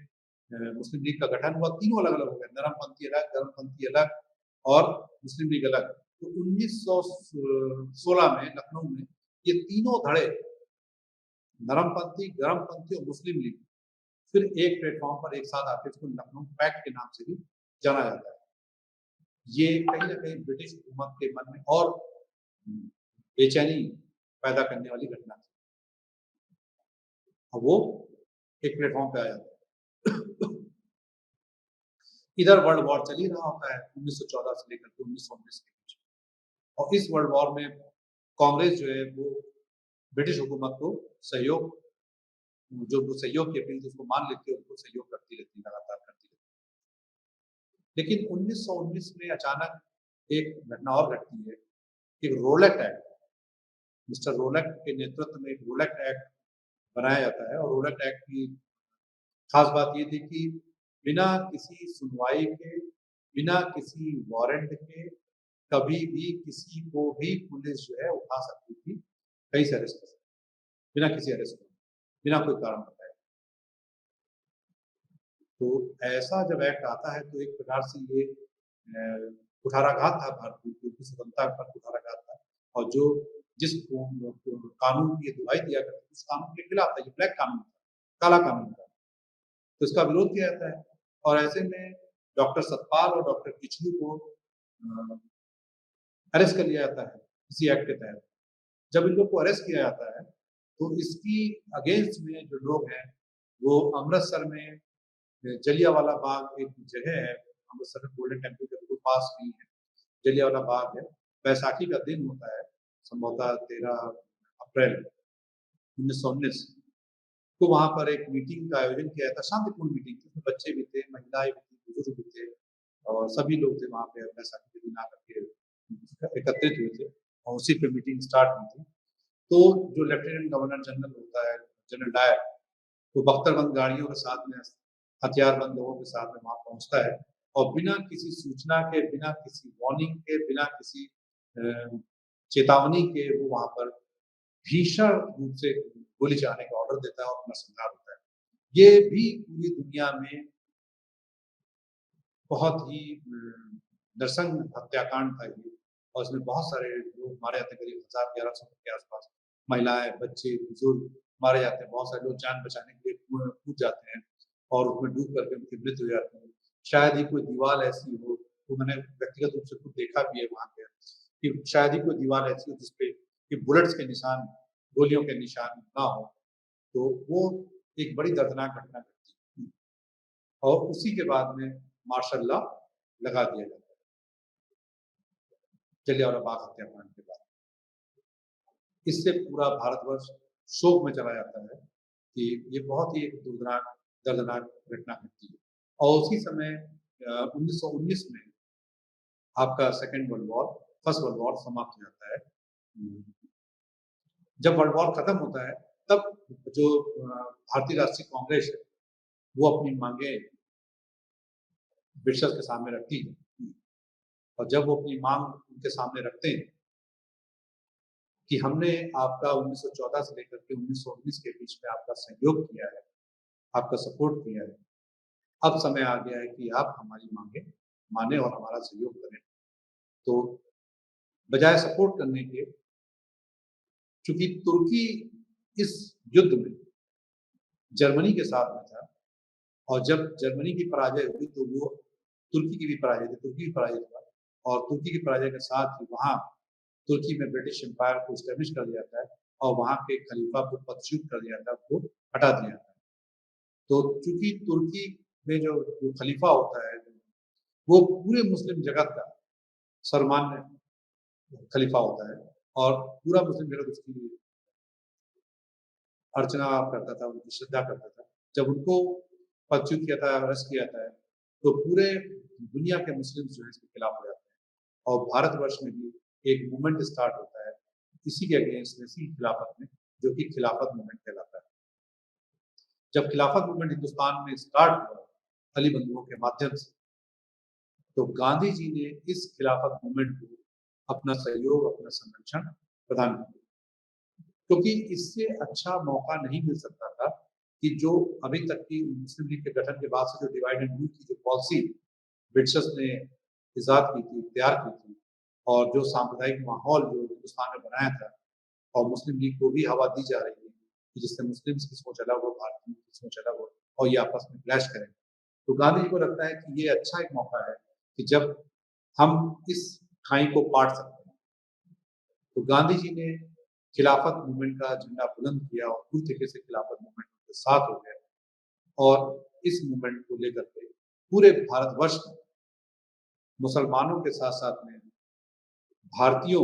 मुस्लिम लीग का गठन हुआ, तीनों अलग अलग हो गए, नरमपंथी अलग, गरमपंथी अलग और मुस्लिम लीग अलग। तो 1916 में लखनऊ में ये तीनों धड़े, नरमपंथी, गरमपंथी और मुस्लिम लीग, फिर एक प्लेटफॉर्म पर एक साथ आते, इसको लखनऊ पैक्ट के नाम से भी जाना जाता है। ये कहीं ना कहीं ब्रिटिश हुकूमत के मन में और बेचैनी पैदा करने वाली घटना थी। अब वो एक प्लेटफॉर्म पे आ जाता है। इधर वर्ल्ड वॉर चल ही रहा होता है 1914 से लेकर के 1919 के बीच, और इस वर्ल्ड वॉर में कांग्रेस जो है वो ब्रिटिश हुकूमत को सहयोग, जो वो सहयोग की अपील उसको मान लेती है, उनको सहयोग करती रहती है, लगातार करती रहती है। लेकिन 1919 में अचानक एक घटना और घटती है, एक रोलेट एक्ट, मिस्टर रोलेट के नेतृत्व में एक रोलेट एक्ट बनाया जाता है। और रोलेट एक्ट की खास बात ये थी कि बिना किसी सुनवाई के, बिना किसी वारंट के, कभी भी किसी को भी पुलिस जो है उठा सकती थी, कहीं से अरेस्ट कर सकती, बिना किसी अरेस्ट के, बिना कोई कारण बताए। तो ऐसा जब एक्ट आता है तो एक प्रकार से ये कुठाराघात था भारतीय की स्वतंत्रता पर, कुठाराघात था। और जो जिस कानून की ये दुहाई दिया करता उस कानून के खिलाफ था, ये ब्लैक कानून था, काला कानून था, तो इसका विरोध किया जाता है। और ऐसे में डॉक्टर सतपाल और डॉक्टर किचलू को अरेस्ट कर लिया जाता है इसी एक्ट के तहत। जब इन लोग को अरेस्ट किया जाता है तो इसकी अगेंस्ट में जो लोग हैं वो अमृतसर में जलियांवाला बाग एक जगह है, अमृतसर में गोल्डन टेम्पल के बिल्कुल पास नहीं है, जलियांवाला बाग है, बैसाखी का दिन होता है, संभवतः 13 अप्रैल 1919 को वहाँ पर एक मीटिंग का आयोजन किया था, शांतिपूर्ण मीटिंग थी, उसमें बच्चे भी थे, महिलाएं भी थी, बुजुर्ग भी थे और सभी लोग थे वहाँ पे बैसाखी के दिन आकर के एकत्रित हुए थे और उसी पे मीटिंग स्टार्ट हुई थी। तो जो लेफ्टिनेंट गवर्नर जनरल होता है, जनरल डायर, वो बख्तरबंद गाड़ियों के साथ में, हथियारबंद लोगों के साथ में वहाँ पहुँचता है और बिना किसी सूचना के, बिना किसी वार्निंग के, बिना किसी चेतावनी के वो वहाँ पर भीषण रूप से गोली चलाने का ऑर्डर देता है और अपना संहार होता है। ये भी पूरी दुनिया में बहुत ही नृशंस हत्याकांड था ये, और इसमें बहुत सारे लोग मारे जाते हैं, करीब 1000-1100 के आसपास, महिलाएं, बच्चे, बुजुर्ग मारे जाते हैं, बहुत सारे लोग जान बचाने के लिए कुएं में कूद जाते हैं और उसमें डूब करके उनकी मृत्यु हो जाती है। शायद ही कोई दीवार ऐसी हो, तो मैंने व्यक्तिगत रूप से खुद देखा भी है वहाँ पे, कि शायद ही कोई दीवार ऐसी हो जिसपे कि बुलेट्स के निशान, गोलियों के निशान ना हो, तो वो एक बड़ी दर्दनाक घटना घटती है और उसी के बाद में मार्शल लॉ लगा दिया जाता है जलियांवाला बाग हत्याकांड के बाद। इससे पूरा भारतवर्ष शोक में चला जाता है कि ये बहुत ही एक दर्दनाक घटना घटती है। और उसी समय 1919 में आपका second world war, first world war समाप्त हो जाता है। जब वर्ल्ड वॉर खत्म होता है तब जो भारतीय राष्ट्रीय कांग्रेस है वो अपनी मांगे ब्रिटिशर्स के सामने रखती है, और जब वो अपनी मांग उनके सामने रखते हैं कि हमने आपका 1914 से लेकर के 1919 के बीच में आपका सहयोग किया है, आपका सपोर्ट किया है, अब समय आ गया है कि आप हमारी मांगे माने और हमारा सहयोग करें। तो बजाय सपोर्ट करने के, चूंकि तुर्की इस युद्ध में जर्मनी के साथ में था और जब जर्मनी की पराजय हुई तो वो तुर्की की भी पराजय थी, तुर्की भी पराजित हुआ और तुर्की की पराजय के साथ ही वहाँ तुर्की में ब्रिटिश एम्पायर को स्टैब्लिश कर दिया जाता है और वहाँ के खलीफा को पदच्युत कर दिया जाता है, उसको हटा दिया जाता है। तो चूंकि तुर्की में जो खलीफा होता है वो पूरे मुस्लिम जगत का सर्वमान्य खलीफा होता है और पूरा मुस्लिम जगत उसकी अर्चना करता था, उनकी श्रद्धा करता था। जब उनको पदच्युत किया था, अरेस्ट किया जाता है, तो पूरे दुनिया के मुस्लिम जो है इसके खिलाफ हो जाते हैं और भारतवर्ष में भी एक मूवमेंट स्टार्ट होता है इसी के अगेंस्ट में, इसी खिलाफत में, जो कि खिलाफत मूवमेंट कहलाता है। जब खिलाफत मूवमेंट हिंदुस्तान में स्टार्ट हुआ अली बंधुओं के माध्यम से, तो गांधी जी ने इस खिलाफत मूवमेंट को अपना सहयोग, अपना संरक्षण प्रदान किया, क्योंकि इससे अच्छा मौका नहीं मिल सकता था कि जो अभी तक की मुस्लिम लीग के गठन के बाद से जो डिवाइड एंड रूल की जो पॉलिसी ब्रिटिशर्स ने इजाद की थी, तैयार की थी, और जो सांप्रदायिक माहौल जो हिंदुस्तान में बनाया था, और मुस्लिम लीग को भी हवा दी जा रही है कि जिससे मुस्लिम्स की सोच अलग हो, भारतीयों की सोच अलग हो, और ये आपस में क्लैश करें। तो गांधी जी को लगता है कि ये अच्छा एक मौका है कि जब हम इस खाई को पाट सकते हैं। तो गांधी जी ने खिलाफत मूवमेंट का झंडा बुलंद किया और पूरी तरीके से खिलाफत मूवमेंट के साथ हो गए, और इस मूवमेंट को लेकर के पूरे भारतवर्ष में मुसलमानों के साथ साथ में भारतीयों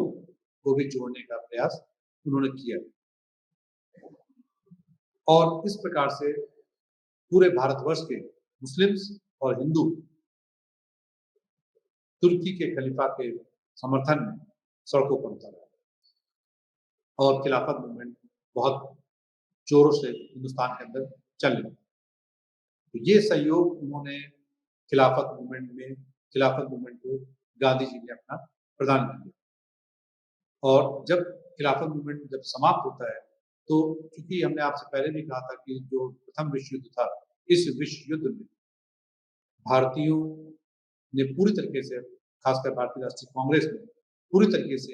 को भी जोड़ने का प्रयास उन्होंने किया, और इस प्रकार से पूरे भारतवर्ष के मुस्लिम्स और हिंदू तुर्की के खलीफा के समर्थन में सड़कों पर उतरे, और खिलाफत मूवमेंट बहुत जोरों से हिंदुस्तान के अंदर चल रही। तो ये सहयोग उन्होंने खिलाफत मूवमेंट को गांधी जी ने अपना प्रदान किया। और जब खिलाफत मूवमेंट जब समाप्त होता है, तो चूंकि हमने आपसे पहले भी कहा था कि जो प्रथम विश्व युद्ध था, इस विश्व युद्ध में भारतीयों ने पूरी तरीके से, खासकर भारतीय राष्ट्रीय कांग्रेस ने पूरी तरीके से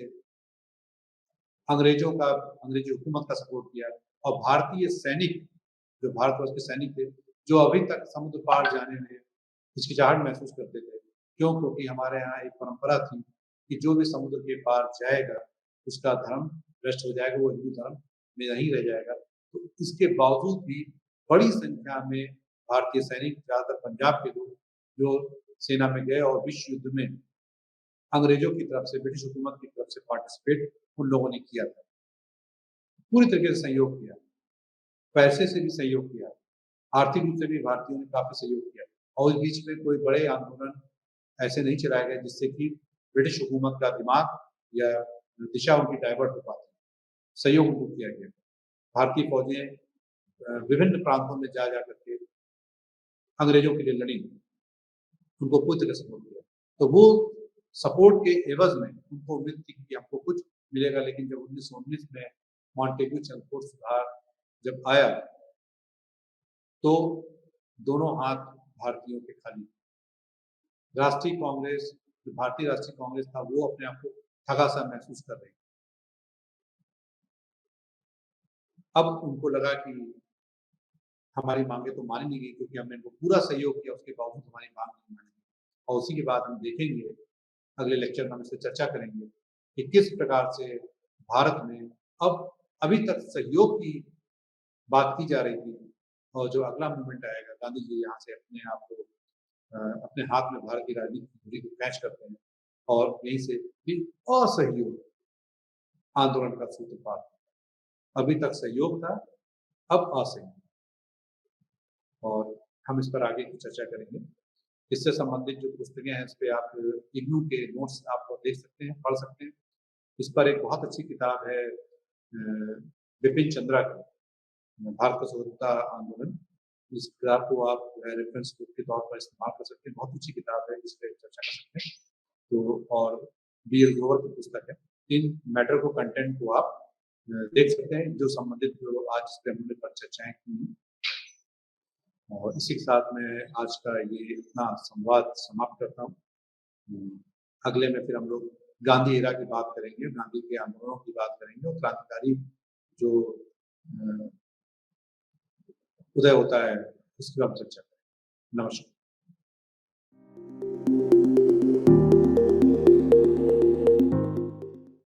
अंग्रेजी हुकूमत का सपोर्ट किया, और भारतीय सैनिक, जो भारतवर्ष के सैनिक थे, जो अभी तक समुद्र पार जाने में हिचकिचाहट महसूस करते थे, क्योंकि हमारे यहाँ एक परंपरा थी कि जो भी समुद्र के पार जाएगा उसका धर्म भ्रष्ट हो जाएगा, वो हिंदू धर्म में नहीं रह जाएगा। तो इसके बावजूद भी बड़ी संख्या में भारतीय सैनिक, ज्यादातर पंजाब के लोग, जो सेना में गए और विश्व युद्ध में अंग्रेजों की तरफ से, ब्रिटिश हुकूमत की तरफ से पार्टिसिपेट उन लोगों ने किया था। पूरी तरीके से सहयोग किया, पैसे से भी सहयोग किया, आर्थिक रूप से भी भारतीयों ने काफी सहयोग किया, और इस बीच में कोई बड़े आंदोलन ऐसे नहीं चलाए गए जिससे कि ब्रिटिश हुकूमत का दिमाग या दिशा उनकी डाइवर्ट हो पाती। सहयोग उनको किया गया। भारतीय फौजें विभिन्न प्रांतों में जा करके अंग्रेजों के लिए लड़ी, उनको पूरी तरह सपोर्ट किया। तो वो सपोर्ट के एवज में उनको उम्मीद थी कि हमको कुछ मिलेगा, लेकिन जब 1919 में मॉन्टेग्यू चंद्रपुर सुधार जब आया, तो दोनों हाथ भारतीयों के खाली। राष्ट्रीय कांग्रेस, जो भारतीय राष्ट्रीय कांग्रेस था, वो अपने आप को ठगा सा महसूस कर रही। अब उनको लगा कि हमारी मांगे तो मानी नहीं गई, क्योंकि हमने इनको पूरा सहयोग किया, उसके बावजूद हमारी मांग नहीं मानी गई। और उसी के बाद हम देखेंगे, अगले लेक्चर में हम इससे चर्चा करेंगे कि किस प्रकार से भारत में अब अभी तक सहयोग की बात की जा रही थी, और जो अगला मूवमेंट आएगा, गांधी जी यहाँ से अपने आप को अपने हाथ में भारत की राजनीति की धुरी को कैच करते हैं, और यहीं से फिर असहयोग आंदोलन का सूत्रपात। अभी तक सहयोग था, अब असहयोग, और हम इस पर आगे की चर्चा करेंगे। इससे संबंधित जो पुस्तकें हैं, इस पे आप इग्नू के नोट्स आप देख सकते हैं, पढ़ सकते हैं। इस पर एक बहुत अच्छी किताब है बिपिन चंद्रा की, भारत का स्वतंत्रता आंदोलन। इस किताब को आप रेफरेंस बुक के तौर पर इस्तेमाल कर सकते हैं, बहुत अच्छी किताब है, इस पर चर्चा कर सकते हैं। तो और बी.एल. ग्रोवर की पुस्तक है। इन मैटर को, कंटेंट को आप देख सकते हैं, जो संबंधित जो आज इस पे हमने पर चर्चाएं की। और इसी के साथ मैं आज का ये अपना संवाद समाप्त करता हूँ। अगले में फिर हम लोग गांधी एरा की बात करेंगे, गांधी के आंदोलनों की बात करेंगे, और क्रांतिकारी जो उदय होता है उसकी हम चर्चा करेंगे। नमस्कार।